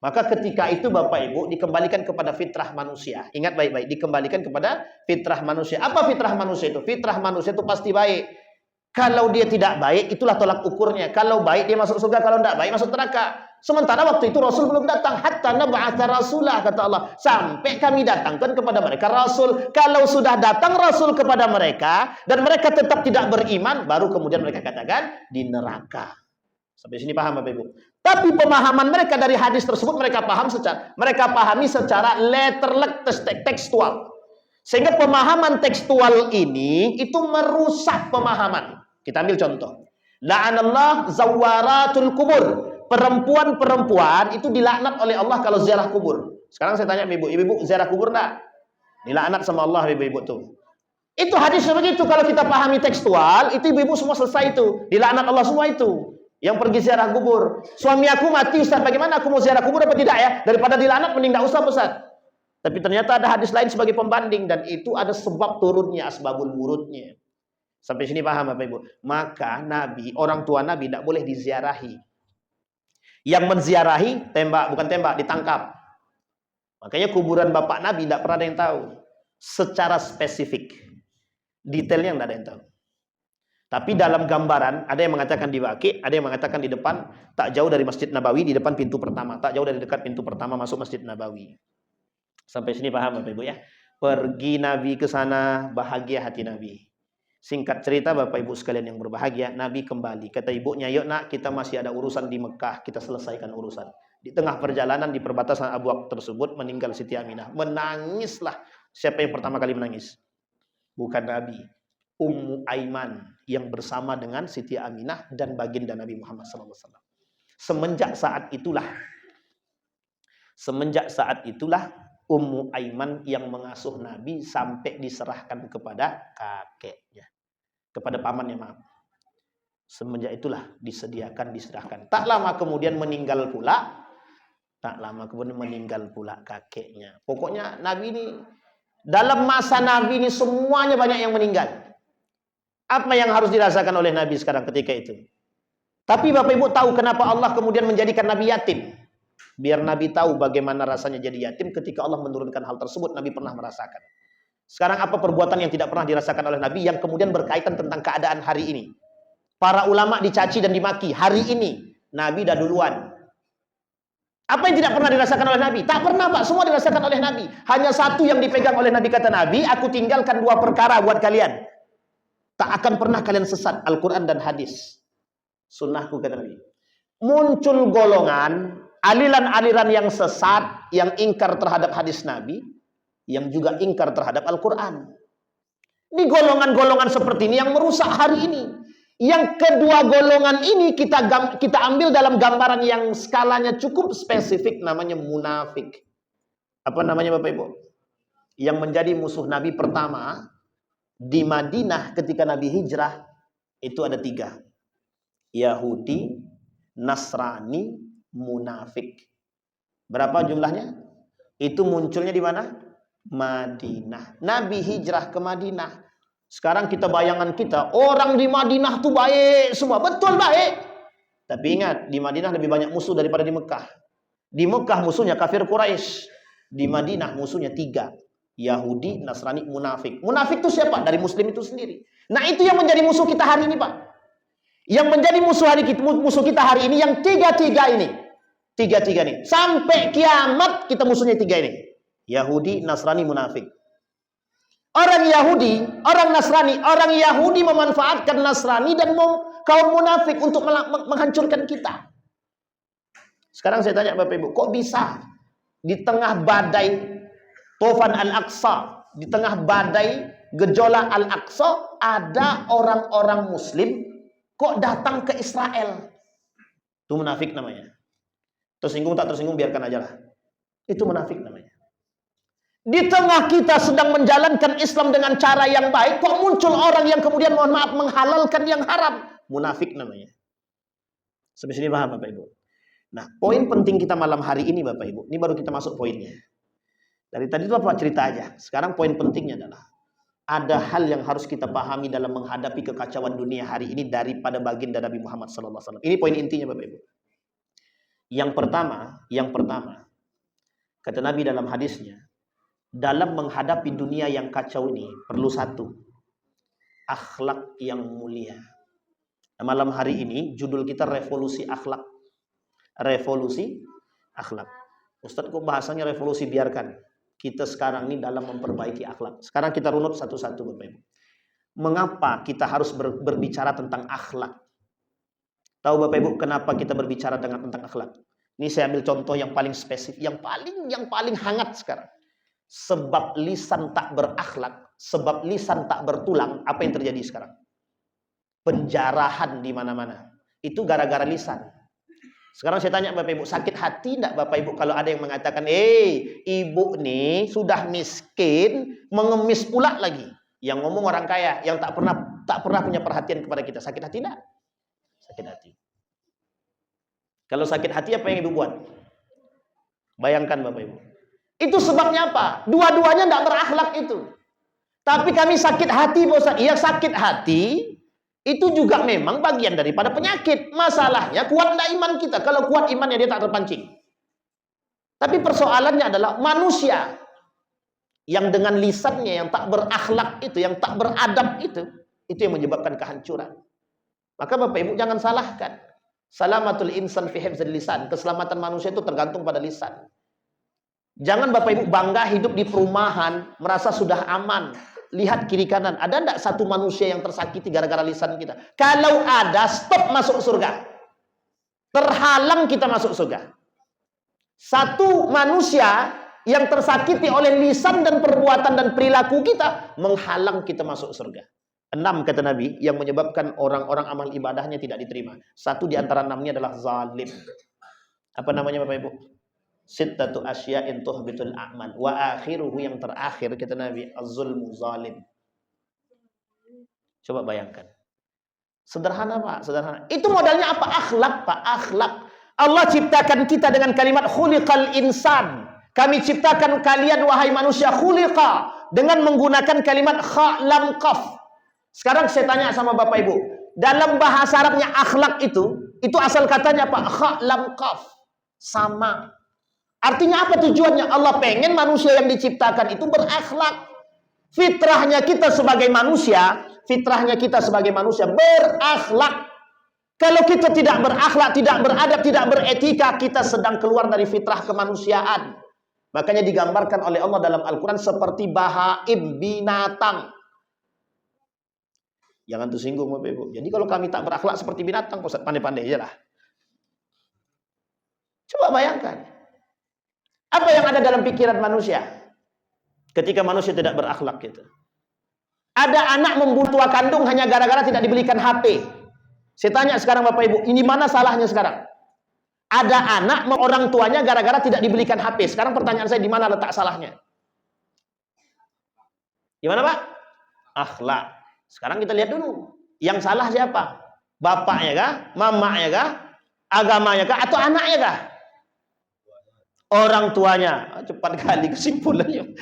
S1: Maka ketika itu Bapak Ibu dikembalikan kepada fitrah manusia. Ingat baik-baik, dikembalikan kepada fitrah manusia. Apa fitrah manusia itu? Fitrah manusia itu pasti baik. Kalau dia tidak baik, itulah tolak ukurnya. Kalau baik dia masuk surga, kalau tidak baik masuk neraka. Sementara waktu itu Rasul belum datang. Hatta nab'atha rasulah, kata Allah. Sampai kami datangkan kepada mereka Rasul. Kalau sudah datang Rasul kepada mereka, dan mereka tetap tidak beriman, baru kemudian mereka katakan di neraka. Sampai sini paham Bapak Ibu? Tapi pemahaman mereka dari hadis tersebut, mereka pahami secara letterlek, tekstual. Sehingga pemahaman tekstual ini, itu merusak pemahaman. Kita ambil contoh. La'anallah zawaratul kubur. Perempuan-perempuan itu dilaknat oleh Allah kalau ziarah kubur. Sekarang saya tanya ibu-ibu ziarah kubur enggak? Dilaknat sama Allah ibu-ibu tuh. Itu hadisnya begitu. Kalau kita pahami tekstual, itu ibu-ibu semua selesai itu. Dilaknat Allah semua itu. Yang pergi ziarah kubur. Suami aku mati Ustaz, bagaimana aku mau ziarah kubur apa tidak ya? Daripada dilaknat mending enggak usah Ustaz. Tapi ternyata ada hadis lain sebagai pembanding, dan itu ada sebab turunnya, asbabul wurudnya. Sampai sini paham Bapak Ibu? Maka Nabi, orang tua Nabi tidak boleh diziarahi. Yang menziarahi bukan tembak, ditangkap. Makanya kuburan bapak Nabi tidak pernah ada yang tahu secara spesifik. Detailnya tidak ada yang tahu. Tapi dalam gambaran ada yang mengatakan di Baqi, ada yang mengatakan di depan, tak jauh dari Masjid Nabawi, di depan pintu pertama, tak jauh dari dekat pintu pertama masuk Masjid Nabawi. Sampai sini paham Bapak Ibu ya? Pergi Nabi ke sana, bahagia hati Nabi. Singkat cerita Bapak Ibu sekalian yang berbahagia, Nabi kembali. Kata ibunya, yuk nak, kita masih ada urusan di Mekah, kita selesaikan urusan. Di tengah perjalanan di perbatasan Abuak tersebut meninggal Siti Aminah. Menangislah. Siapa yang pertama kali menangis? Bukan Nabi. Ummu Aiman yang bersama dengan Siti Aminah dan baginda Nabi Muhammad SAW. Semenjak saat itulah Ummu Aiman yang mengasuh Nabi sampai diserahkan kepada kakeknya. Kepada pamannya, maaf. Semenjak itulah diserahkan. Tak lama kemudian meninggal pula kakeknya. Pokoknya Nabi ini, dalam masa Nabi ini semuanya banyak yang meninggal. Apa yang harus dirasakan oleh Nabi sekarang ketika itu? Tapi Bapak Ibu tahu kenapa Allah kemudian menjadikan Nabi yatim? Biar Nabi tahu bagaimana rasanya jadi yatim. Ketika Allah menurunkan hal tersebut, Nabi pernah merasakan. Sekarang apa perbuatan yang tidak pernah dirasakan oleh Nabi yang kemudian berkaitan tentang keadaan hari ini? Para ulama dicaci dan dimaki. Hari ini Nabi dah duluan. Apa yang tidak pernah dirasakan oleh Nabi? Tak pernah Pak, semua dirasakan oleh Nabi. Hanya satu yang dipegang oleh Nabi, kata Nabi, aku tinggalkan 2 perkara buat kalian. Tak akan pernah kalian sesat, Al-Quran dan hadis. Sunnahku, kata Nabi. Muncul golongan, aliran-aliran yang sesat, yang ingkar terhadap hadis Nabi, yang juga ingkar terhadap Al-Quran. Di golongan-golongan seperti ini yang merusak hari ini. Yang kedua golongan ini kita ambil dalam gambaran yang skalanya cukup spesifik, namanya munafik. Apa namanya Bapak Ibu? Yang menjadi musuh Nabi pertama di Madinah ketika Nabi hijrah itu ada 3. Yahudi, Nasrani, munafik. Berapa jumlahnya? Itu munculnya di mana? Madinah. Nabi hijrah ke Madinah. Sekarang kita bayangan kita, orang di Madinah tuh baik semua. Betul baik. Tapi ingat, di Madinah lebih banyak musuh daripada di Mekah. Di Mekah musuhnya kafir Quraisy. Di Madinah musuhnya 3. Yahudi, Nasrani, munafik. Munafik itu siapa? Dari Muslim itu sendiri. Nah itu yang menjadi musuh kita hari ini Pak. Yang menjadi musuh kita hari ini yang 3 ini. 3 ini. Sampai kiamat kita musuhnya 3 ini. Yahudi, Nasrani, munafik. Orang Yahudi, orang Nasrani, orang Yahudi memanfaatkan Nasrani dan kaum munafik untuk menghancurkan kita. Sekarang saya tanya Bapak Ibu, kok bisa di tengah badai Tufan Al-Aqsa, di tengah badai gejolak Al-Aqsa, ada orang-orang Muslim kok datang ke Israel? Itu munafik namanya. Tersinggung tak tersinggung biarkan aja lah. Itu munafik namanya. Di tengah kita sedang menjalankan Islam dengan cara yang baik, kok muncul orang yang kemudian mohon maaf menghalalkan yang haram. Munafik namanya. Sampai sini paham Bapak Ibu? Nah, poin penting kita malam hari ini Bapak Ibu, ini baru kita masuk poinnya. Dari tadi itu apa cerita aja. Sekarang poin pentingnya adalah ada hal yang harus kita pahami dalam menghadapi kekacauan dunia hari ini daripada baginda Nabi Muhammad SAW. Ini poin intinya Bapak Ibu. Yang pertama, kata Nabi dalam hadisnya, dalam menghadapi dunia yang kacau ini perlu satu, akhlak yang mulia. Nah, malam hari ini judul kita revolusi akhlak. Revolusi akhlak. Ustaz kok bahasanya revolusi, biarkan. Kita sekarang ini dalam memperbaiki akhlak. Sekarang kita runut satu-satu Bapak Ibu. Mengapa kita harus berbicara tentang akhlak? Tahu Bapak Ibu kenapa kita berbicara tentang akhlak? Ini saya ambil contoh yang paling spesifik, yang paling hangat sekarang. Sebab lisan tak berakhlak, sebab lisan tak bertulang, apa yang terjadi sekarang? Penjarahan di mana-mana. Itu gara-gara lisan. Sekarang saya tanya Bapak Ibu, sakit hati enggak Bapak Ibu kalau ada yang mengatakan, ibu nih sudah miskin, mengemis pula lagi. Yang ngomong orang kaya, yang tak pernah punya perhatian kepada kita. Sakit hati enggak? Sakit hati. Kalau sakit hati apa yang ibu buat? Bayangkan Bapak Ibu. Itu sebabnya apa? Dua-duanya tidak berakhlak itu. Tapi kami sakit hati, Bosan. Iya, sakit hati itu juga memang bagian daripada penyakit. Masalahnya kuat tidak iman kita. Kalau kuat imannya dia tak terpancing. Tapi persoalannya adalah manusia yang dengan lisannya yang tak berakhlak itu, yang tak beradab itu yang menyebabkan kehancuran. Maka Bapak Ibu jangan salahkan. Salamatul insan fi hifdzil lisan. Keselamatan manusia itu tergantung pada lisan. Jangan Bapak Ibu bangga hidup di perumahan, merasa sudah aman. Lihat kiri kanan, ada enggak satu manusia yang tersakiti gara-gara lisan kita? Kalau ada, stop masuk surga. Terhalang kita masuk surga. Satu manusia yang tersakiti oleh lisan dan perbuatan dan perilaku kita, menghalang kita masuk surga. 6 kata Nabi yang menyebabkan orang-orang amal ibadahnya tidak diterima. Satu di antara 6-nya adalah zalim. Apa namanya Bapak Ibu? Sittatu asya'in tuhbitul a'mal wa akhiruhu, yang terakhir kata Nabi, az-zulmu zalim. Coba bayangkan. Sederhana Pak, sederhana. Itu modalnya apa? Akhlak Pak, akhlak. Allah ciptakan kita dengan kalimat khuliqal insan. Kami ciptakan kalian wahai manusia khuliqa dengan menggunakan kalimat kha lam qaf. Sekarang saya tanya sama Bapak Ibu, dalam bahasa Arabnya akhlak itu asal katanya Pak, kha lam qaf. Sama. Artinya apa tujuannya? Allah pengen manusia yang diciptakan itu berakhlak. Fitrahnya kita sebagai manusia berakhlak. Kalau kita tidak berakhlak, tidak beradab, tidak beretika, kita sedang keluar dari fitrah kemanusiaan. Makanya digambarkan oleh Allah dalam Al-Quran seperti bahaim, binatang. Jangan tersinggung Bapak Ibu. Jadi kalau kami tak berakhlak seperti binatang, pandai-pandai aja lah. Coba bayangkan. Apa yang ada dalam pikiran manusia ketika manusia tidak berakhlak gitu? Ada anak membunuh tua kandung hanya gara-gara tidak dibelikan HP. Saya tanya sekarang Bapak Ibu, ini mana salahnya sekarang? Ada anak orang tuanya gara-gara tidak dibelikan HP. Sekarang pertanyaan saya, di mana letak salahnya? Gimana Pak? Akhlak. Sekarang kita lihat dulu. Yang salah siapa? Bapaknya kah? Mamanya kah? Agamanya kah? Atau anaknya kah? Orang tuanya. Cepat kali kesimpulannya.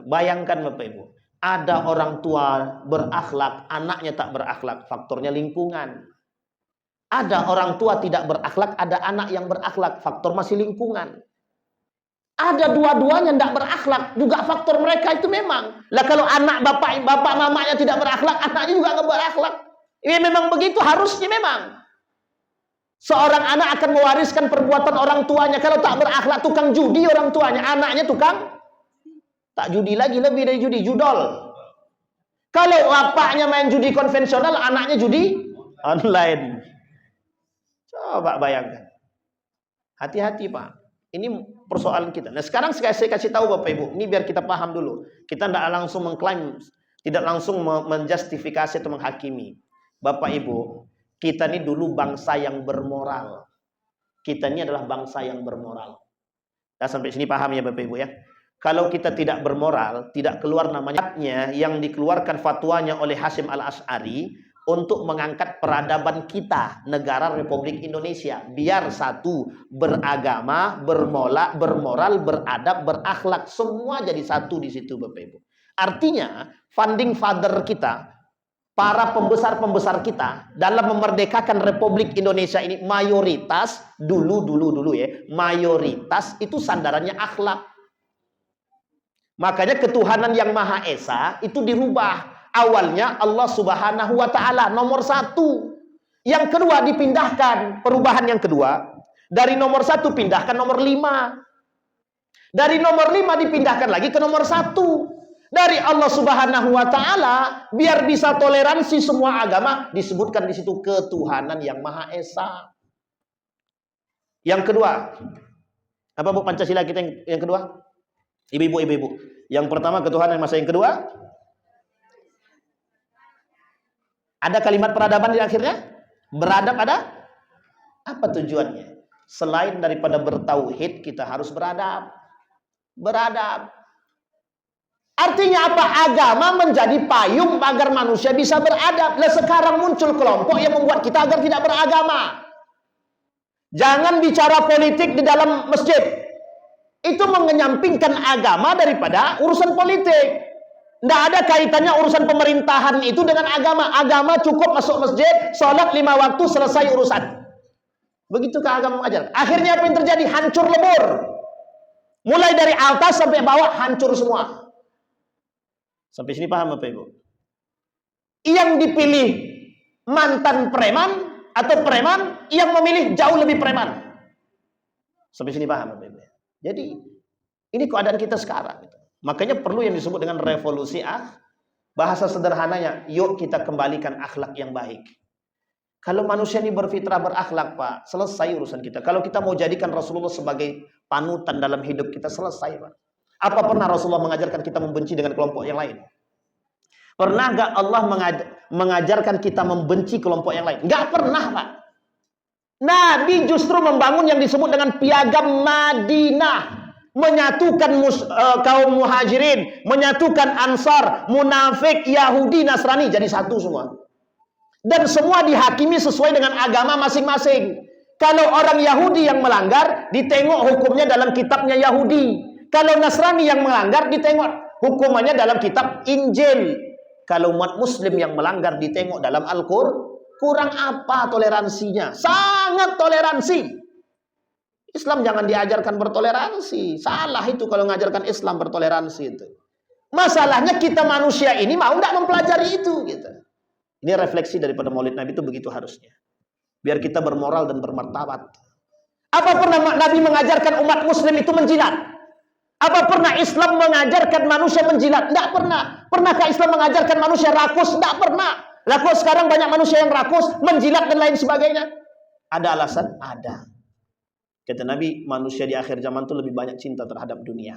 S1: Bayangkan Bapak Ibu, ada orang tua berakhlak, anaknya tak berakhlak, faktornya lingkungan. Ada orang tua tidak berakhlak, ada anak yang berakhlak, faktor masih lingkungan. Ada dua-duanya tidak berakhlak, juga faktor mereka itu memang. Lah kalau anak bapak mamanya tidak berakhlak, anaknya juga nggak berakhlak. Ini memang begitu, harusnya memang. Seorang anak akan mewariskan perbuatan orang tuanya. Kalau tak berakhlak, tukang judi orang tuanya, anaknya tukang tak judi lagi, lebih dari judi, judol. Kalau bapaknya main judi konvensional, anaknya judi online. Coba bayangkan. Hati-hati Pak. Ini persoalan kita. Nah sekarang saya kasih tahu Bapak Ibu, ini biar kita paham dulu. Kita tidak langsung mengklaim, tidak langsung menjustifikasi atau menghakimi. Bapak Ibu, kita ini dulu bangsa yang bermoral. Kita ini adalah bangsa yang bermoral. Nah, sampai sini paham ya Bapak Ibu ya. Kalau kita tidak bermoral, tidak keluar namanya yang dikeluarkan fatwanya oleh Hasyim Al-Asy'ari untuk mengangkat peradaban kita, negara Republik Indonesia, biar satu, beragama, bermoral, beradab, berakhlak, semua jadi satu di situ, Bapak Ibu. Artinya, founding father kita, para pembesar-pembesar kita dalam memerdekakan Republik Indonesia ini mayoritas dulu ya, mayoritas itu sandarannya akhlak. Makanya ketuhanan yang Maha Esa itu dirubah. Awalnya Allah Subhanahu wa Ta'ala nomor 1. Yang kedua dipindahkan. Perubahan yang kedua, dari nomor 1 pindahkan nomor 5. Dari nomor 5 dipindahkan lagi ke nomor 1. Dari Allah Subhanahu wa Ta'ala biar bisa toleransi semua agama, disebutkan di situ ketuhanan yang Maha Esa. Yang kedua, apa Bu Pancasila kita yang kedua? Ibu-ibu. Yang pertama ketuhanan, masa yang kedua ada kalimat peradaban di akhirnya. Beradab ada apa tujuannya? Selain daripada bertauhid, kita harus beradab. Beradab. Artinya apa? Agama menjadi payung agar manusia bisa beradab. Lah sekarang muncul kelompok yang membuat kita agar tidak beragama. Jangan bicara politik di dalam masjid. Itu mengenyampingkan agama daripada urusan politik. Tidak ada kaitannya urusan pemerintahan itu dengan agama. Agama cukup masuk masjid, sholat 5 waktu, selesai urusan. Begitukah agama mengajar? Akhirnya apa yang terjadi? Hancur lebur. Mulai dari atas sampai bawah hancur semua. Sampai sini paham Bapak Ibu? Yang dipilih mantan preman atau preman yang memilih jauh lebih preman. Sampai sini paham Bapak Ibu? Jadi ini keadaan kita sekarang. Makanya perlu yang disebut dengan revolusi bahasa sederhananya, yuk kita kembalikan akhlak yang baik. Kalau manusia ini berfitrah berakhlak, Pak, selesai urusan kita. Kalau kita mau jadikan Rasulullah sebagai panutan dalam hidup kita, selesai, Pak. Apa pernah Rasulullah mengajarkan kita membenci dengan kelompok yang lain? Pernah gak Allah mengajarkan kita membenci kelompok yang lain? Gak pernah, Pak. Nabi justru membangun yang disebut dengan piagam Madinah, menyatukan kaum muhajirin, menyatukan ansar, munafik, Yahudi, Nasrani jadi satu semua. Dan semua dihakimi sesuai dengan agama masing-masing. Kalau orang Yahudi yang melanggar, ditengok hukumnya dalam kitabnya Yahudi. Kalau Nasrani yang melanggar, ditengok hukumannya dalam kitab Injil. Kalau umat Muslim yang melanggar, ditengok dalam Al-Qur'an. Kurang apa toleransinya? Sangat toleransi. Islam jangan diajarkan bertoleransi. Salah itu kalau mengajarkan Islam bertoleransi itu. Masalahnya kita manusia ini mau tidak mempelajari itu gitu. Ini refleksi daripada Maulid Nabi itu begitu harusnya. Biar kita bermoral dan bermartabat. Apa pernah Nabi mengajarkan umat Muslim itu menjilat? Apa pernah Islam mengajarkan manusia menjilat? Tidak pernah. Pernahkah Islam mengajarkan manusia rakus? Tidak pernah. Lah kok sekarang banyak manusia yang rakus, menjilat dan lain sebagainya? Ada alasan? Ada. Kata Nabi, manusia di akhir zaman itu lebih banyak cinta terhadap dunia.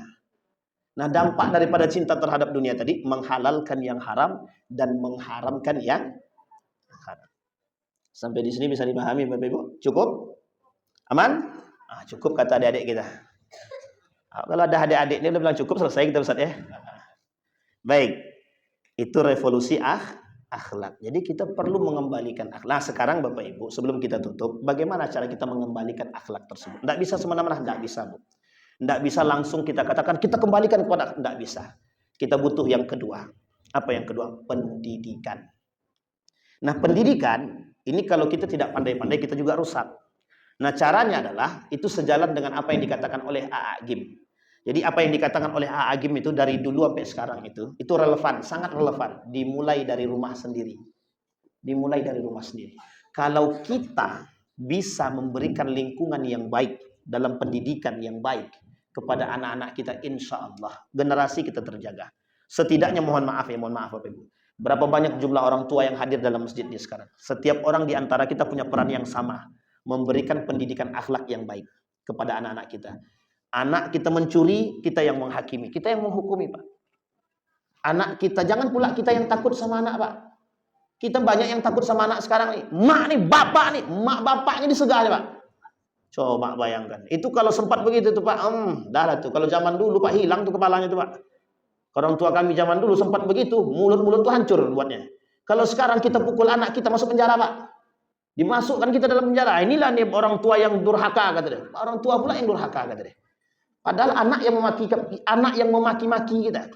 S1: Nah, dampak daripada cinta terhadap dunia tadi, menghalalkan yang haram dan mengharamkan yang haram. Sampai di sini bisa dipahami Bapak Ibu? Cukup? Aman? Cukup kata adik-adik kita. Kalau ada adik-adik ini udah bilang cukup, selesai kita Ustaz ya. Baik. Itu revolusi akhlak. Jadi kita perlu mengembalikan akhlak. Nah, sekarang Bapak Ibu, sebelum kita tutup, bagaimana cara kita mengembalikan akhlak tersebut? Tidak bisa semena-mena, tidak bisa, Bu. Tidak bisa langsung kita katakan kita kembalikan kepada, tidak bisa. Kita butuh yang kedua. Apa yang kedua? Pendidikan. Nah, pendidikan ini kalau kita tidak pandai-pandai kita juga rusak. Nah, caranya adalah itu sejalan dengan apa yang dikatakan oleh A.A. Gim. Jadi apa yang dikatakan oleh A.A. Gim itu dari dulu sampai sekarang itu relevan, sangat relevan. Dimulai dari rumah sendiri. Dimulai dari rumah sendiri. Kalau kita bisa memberikan lingkungan yang baik dalam pendidikan yang baik kepada anak-anak kita, insya Allah generasi kita terjaga. Setidaknya mohon maaf Bapak Ibu. Berapa banyak jumlah orang tua yang hadir dalam masjid ini sekarang? Setiap orang di antara kita punya peran yang sama, memberikan pendidikan akhlak yang baik kepada anak-anak kita. Anak kita mencuri, kita yang menghakimi, kita yang menghukumi, Pak. Anak kita, jangan pula kita yang takut sama anak, Pak. Kita banyak yang takut sama anak sekarang nih. Mak nih, bapak nih, mak bapaknya disegah, Pak. Coba bayangkan. Itu kalau sempat begitu tuh Pak, dah lah tuh. Kalau zaman dulu Pak hilang tuh kepalanya tuh Pak. Orang tua kami zaman dulu sempat begitu, mulut-mulut tuh hancur buatnya. Kalau sekarang kita pukul anak kita masuk penjara Pak. Dimasukkan kita dalam penjara. Inilah nih orang tua yang durhaka kata dia. Orang tua pula yang durhaka kata dia. Padahal anak yang memaki-maki kita.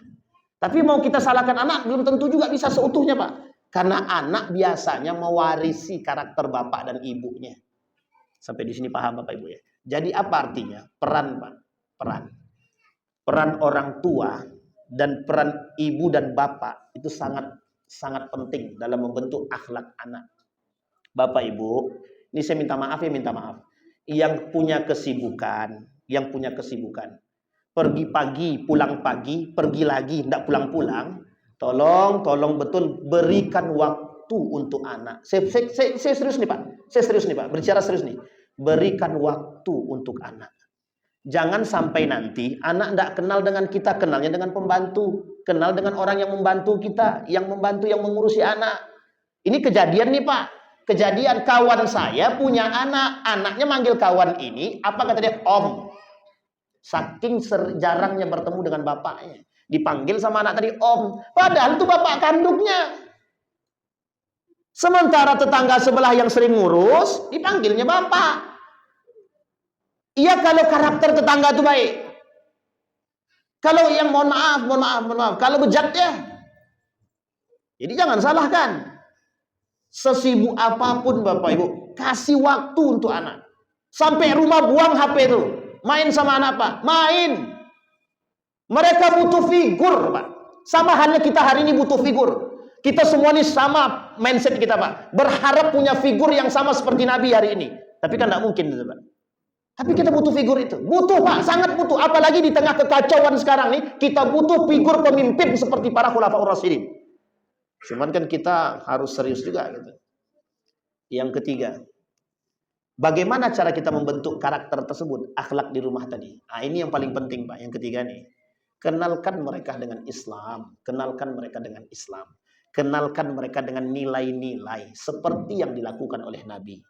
S1: Tapi mau kita salahkan anak belum tentu juga bisa seutuhnya Pak. Karena anak biasanya mewarisi karakter bapak dan ibunya. Sampai di sini paham Bapak Ibu ya. Jadi apa artinya? Peran Pak. Peran orang tua dan peran ibu dan bapak itu sangat penting dalam membentuk akhlak anak. Bapak Ibu, ini saya minta maaf. Yang punya kesibukan, pergi pagi, pulang pagi, pergi lagi, tidak pulang-pulang, tolong betul berikan waktu untuk anak. Saya serius nih Pak, berbicara serius nih. Berikan waktu untuk anak. Jangan sampai nanti anak tidak kenal dengan kita, kenalnya dengan pembantu, kenal dengan orang yang membantu kita, yang mengurusi anak. Ini kejadian nih Pak. Kejadian kawan saya punya anak, anaknya manggil kawan ini, apa kata dia? Om. Saking jarangnya bertemu dengan bapaknya, dipanggil sama anak tadi Om. Padahal itu bapak kandungnya. Sementara tetangga sebelah yang sering ngurus, dipanggilnya bapak. Iya kalau karakter tetangga itu baik. Kalau yang mohon maaf, kalau bejat ya. Jadi jangan salahkan. Sesibuk apapun Bapak Ibu, kasih waktu untuk anak. Sampai rumah buang HP itu. Main sama anak Pak, main. Mereka butuh figur Pak. Sama halnya kita hari ini butuh figur. Kita semua ini sama mindset kita Pak. Berharap punya figur yang sama seperti Nabi hari ini. Tapi kan tidak mungkin Pak. Tapi kita butuh figur itu. Butuh Pak, sangat butuh. Apalagi di tengah kekacauan sekarang nih, kita butuh figur pemimpin seperti para khulafaur rasyidin. Cuman kan kita harus serius juga gitu. Yang ketiga, bagaimana cara kita membentuk karakter tersebut, akhlak di rumah tadi. Nah, ini yang paling penting Pak, yang ketiga nih. Kenalkan mereka dengan Islam, kenalkan mereka dengan nilai-nilai seperti yang dilakukan oleh Nabi.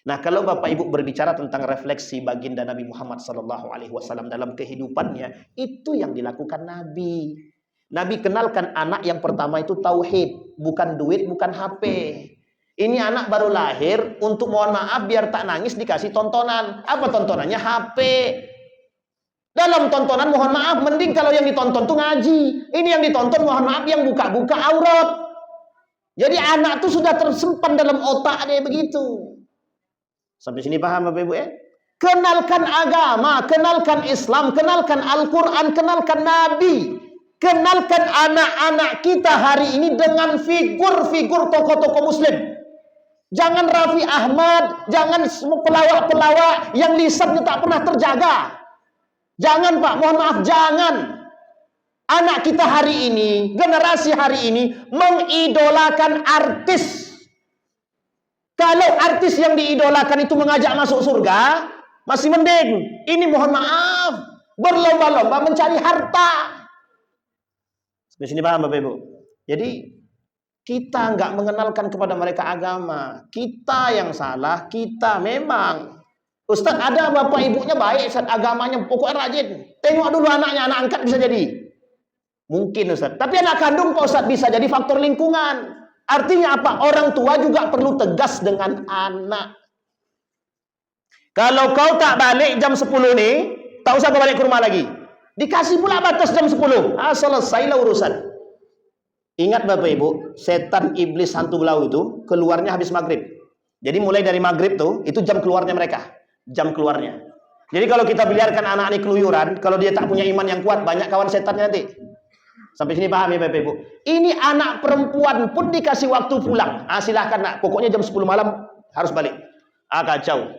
S1: Nah, kalau Bapak Ibu berbicara tentang refleksi baginda Nabi Muhammad SAW dalam kehidupannya, itu yang dilakukan Nabi. Nabi kenalkan anak yang pertama itu tauhid, bukan duit, bukan HP. Ini anak baru lahir, untuk mohon maaf biar tak nangis dikasih tontonan. Apa tontonannya? HP. Dalam tontonan mohon maaf, mending kalau yang ditonton tuh ngaji. Ini yang ditonton mohon maaf yang buka-buka aurat. Jadi anak tuh sudah tersimpan dalam otaknya begitu. Sampai sini paham Bapak Ibu ya? Kenalkan agama, kenalkan Islam, kenalkan Al-Quran, kenalkan Nabi. Kenalkan anak-anak kita hari ini dengan figur-figur tokoh-tokoh muslim. Jangan Raffi Ahmad, jangan pelawak-pelawak yang lisannya tak pernah terjaga. Jangan Pak, mohon maaf, jangan. Anak kita hari ini, generasi hari ini mengidolakan artis. Kalau artis yang diidolakan itu mengajak masuk surga, masih mending. Ini mohon maaf, berlomba-lomba mencari harta. Di sini paham Bapak Ibu? Jadi kita nggak mengenalkan kepada mereka agama. Kita yang salah, kita memang. Ustadz ada bapak ibunya baik, Ustadz agamanya pokoknya rajin. Tengok dulu anaknya, anak angkat bisa jadi. Mungkin Ustadz. Tapi anak kandung Pak Ustadz bisa jadi faktor lingkungan. Artinya apa? Orang tua juga perlu tegas dengan anak. Kalau kau tak balik jam 10 nih, tak usah kau balik ke rumah lagi. Dikasih pula batas jam 10. Selesailah urusan. Ingat Bapak Ibu, setan iblis hantu belau itu keluarnya habis maghrib. Jadi mulai dari maghrib tuh, itu jam keluarnya mereka. Jam keluarnya. Jadi kalau kita biarkan anak ini keluyuran, kalau dia tak punya iman yang kuat, banyak kawan setannya nanti. Sampai sini paham ya Bapak Ibu? Ini anak perempuan pun dikasih waktu pulang. Silahkan nak, pokoknya jam 10 malam harus balik. Kacau.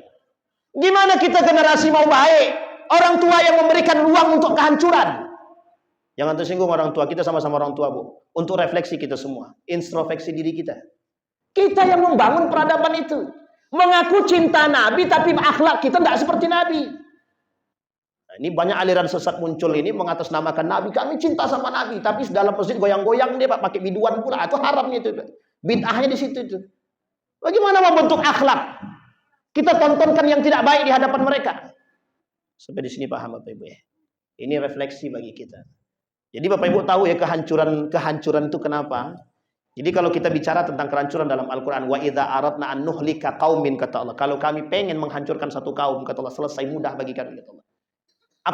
S1: Gimana kita generasi mau baik? Orang tua yang memberikan ruang untuk kehancuran. Jangan tersinggung orang tua, kita sama-sama orang tua Bu. Untuk refleksi kita semua, introspeksi diri kita. Kita yang membangun peradaban itu. Mengaku cinta Nabi, tapi akhlak kita tidak seperti Nabi. Nah, ini banyak aliran sesat muncul ini mengatasnamakan Nabi. Kami cinta sama Nabi, tapi dalam masjid goyang-goyang dia Pak, pakai biduan pula. Itu haramnya itu. Bid'ahnya di situ itu. Bagaimana membentuk akhlak? Kita tontonkan yang tidak baik di hadapan mereka. Sampai di sini paham Bapak Ibu ya. Ini refleksi bagi kita. Jadi Bapak Ibu tahu ya kehancuran itu kenapa? Jadi kalau kita bicara tentang kehancuran dalam Al-Quran, wa idza aradna an nuhlika qaumin, kata Allah. Kalau kami pengen menghancurkan satu kaum, kata Allah, selesai, mudah bagi kami, kata Allah.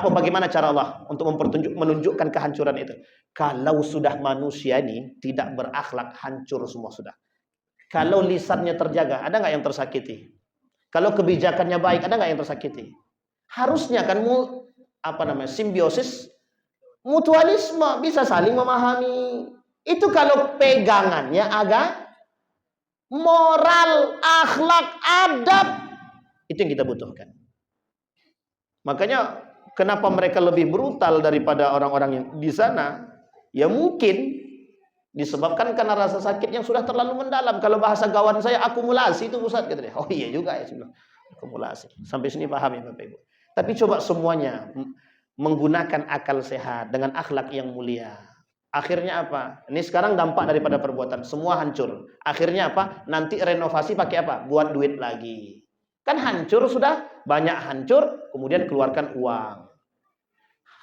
S1: Bagaimana cara Allah untuk menunjukkan kehancuran itu? Kalau sudah manusia ini tidak berakhlak, hancur semua sudah. Kalau lisannya terjaga, ada nggak yang tersakiti? Kalau kebijakannya baik, ada nggak yang tersakiti? Harusnya kan simbiosis, mutualisme, bisa saling memahami. Itu kalau pegangannya agak moral, akhlak, adab, itu yang kita butuhkan. Makanya kenapa mereka lebih brutal daripada orang-orang yang di sana? Ya mungkin disebabkan karena rasa sakit yang sudah terlalu mendalam. Kalau bahasa gawan saya, akumulasi itu Ustaz, kata dia. Oh iya juga ya, akumulasi. Sampai sini paham ya Bapak Ibu. Tapi coba semuanya menggunakan akal sehat dengan akhlak yang mulia. Akhirnya apa? Ini sekarang dampak daripada perbuatan. Semua hancur. Akhirnya apa? Nanti renovasi pakai apa? Buat duit lagi. Kan hancur sudah. Banyak hancur. Kemudian keluarkan uang.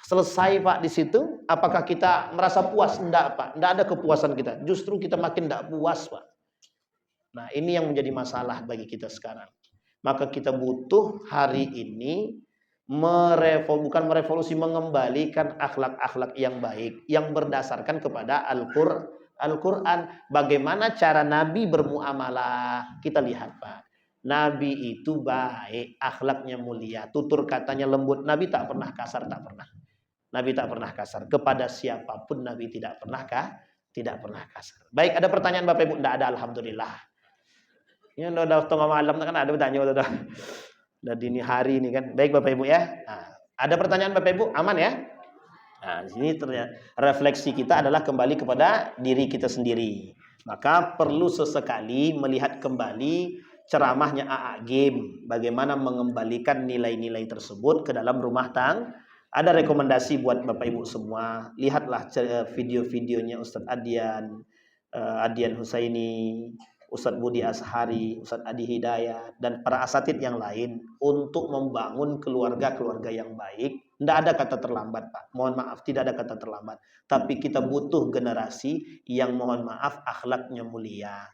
S1: Selesai Pak di situ. Apakah kita merasa puas? Enggak Pak. Enggak ada kepuasan kita. Justru kita makin enggak puas Pak. Nah ini yang menjadi masalah bagi kita sekarang. Maka kita butuh hari ini bukan merevolusi, mengembalikan akhlak-akhlak yang baik yang berdasarkan kepada Al-Quran. Bagaimana cara Nabi bermuamalah? Kita lihat Pak, Nabi itu baik, akhlaknya mulia, tutur katanya lembut. Nabi tak pernah kasar, tak pernah. Nabi tak pernah kasar kepada siapapun. Nabi tidak pernah kasar. Baik, ada pertanyaan Bapak Ibu? Tidak ada, alhamdulillah. Ini udah tengah malam kan ada pertanyaan udah. Dan dini hari ini kan. Baik Bapak Ibu ya. Nah, ada pertanyaan Bapak Ibu? Aman ya? Nah, di sini refleksi kita adalah kembali kepada diri kita sendiri. Maka perlu sesekali melihat kembali ceramahnya AA Game. Bagaimana mengembalikan nilai-nilai tersebut ke dalam rumah tangga. Ada rekomendasi buat Bapak Ibu semua. Lihatlah video-videonya Ustadz Adian Husaini, Ustadz Budi Ashari, Ustadz Adi Hidayat, dan para asatid yang lain untuk membangun keluarga-keluarga yang baik. Tidak ada kata terlambat Pak. Mohon maaf, tidak ada kata terlambat. Tapi kita butuh generasi yang mohon maaf akhlaknya mulia.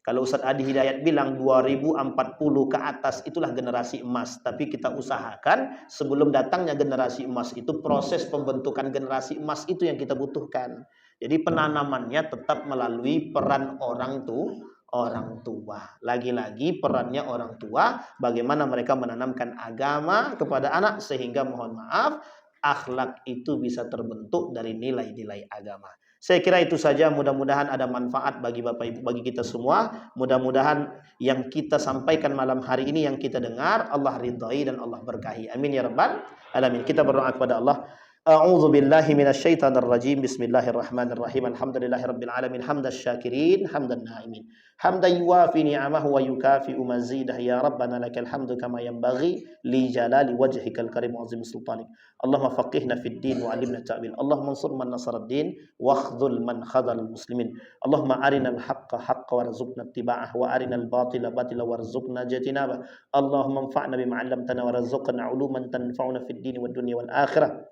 S1: Kalau Ustadz Adi Hidayat bilang 2040 ke atas itulah generasi emas. Tapi kita usahakan sebelum datangnya generasi emas itu, proses pembentukan generasi emas itu yang kita butuhkan. Jadi penanamannya tetap melalui peran orang tua. Lagi-lagi perannya orang tua, bagaimana mereka menanamkan agama kepada anak sehingga mohon maaf akhlak itu bisa terbentuk dari nilai-nilai agama. Saya kira itu saja, mudah-mudahan ada manfaat bagi Bapak Ibu, bagi kita semua. Mudah-mudahan yang kita sampaikan malam hari ini, yang kita dengar, Allah ridhai dan Allah berkahi. Amin ya rabbal alamin. Kita berdoa kepada Allah. A'udzu billahi minasyaitonir rajim. Bismillahirrahmanirrahim. Alhamdulillahirabbil alamin. Hamdasy syakirin, hamdan na'imin. Hamdan yuwafi ni'amahu wa yukafi'u mazidah. Ya rabbana lakal hamdu kama yanbaghi li jalali wajhikal karim wa 'azimi sultanik. Allahumma faqihna fid din wa 'allimna ta'wil. Allahumma ansur man nasara ad-din wa khudhul man khadhal muslimin. Allahumma arinal haqqa haqqan warzuqna ittiba'ah wa arinal batila batila warzuqna ijtinabah. Allahumma anfa'na bima 'allamtana warzuqna 'uluman tanfa'una fid din wad dunya wal akhirah.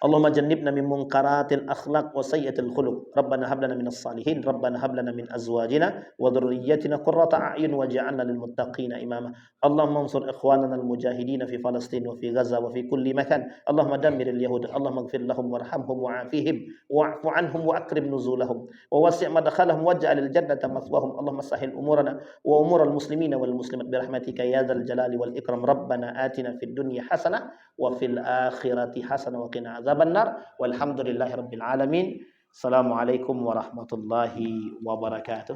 S1: Allahumma jannibna min munkaratil akhlaq wa sayyiatil khuluq. Rabbana hab lana minas salihin, Rabbana hab lana min azwajina wa dhurriyyatina qurrata a'yun waj'alna lil muttaqina imama. Allahumma ansur ikhwanana al mujahidin fi Palestin wa fi Gaza wa fi kulli makan. Allahumma dammiril yahud, Allahumma ighfir lahum warhamhum wa'afihim wa'fu anhum wa akrim nuzulahum wa wasi' madkhalahum waj'alil jannata mathwahum. Allahumma sahhil umurana wa umural muslimina wal muslimat bi rahmatika ya dzal jalali wal ikram. Rabbana atina fid dunya hasanah wa fil akhirati hasanah wa qina adzabannar. Walhamdulillahirabbil alamin. Assalamualaikum warahmatullahi wabarakatuh.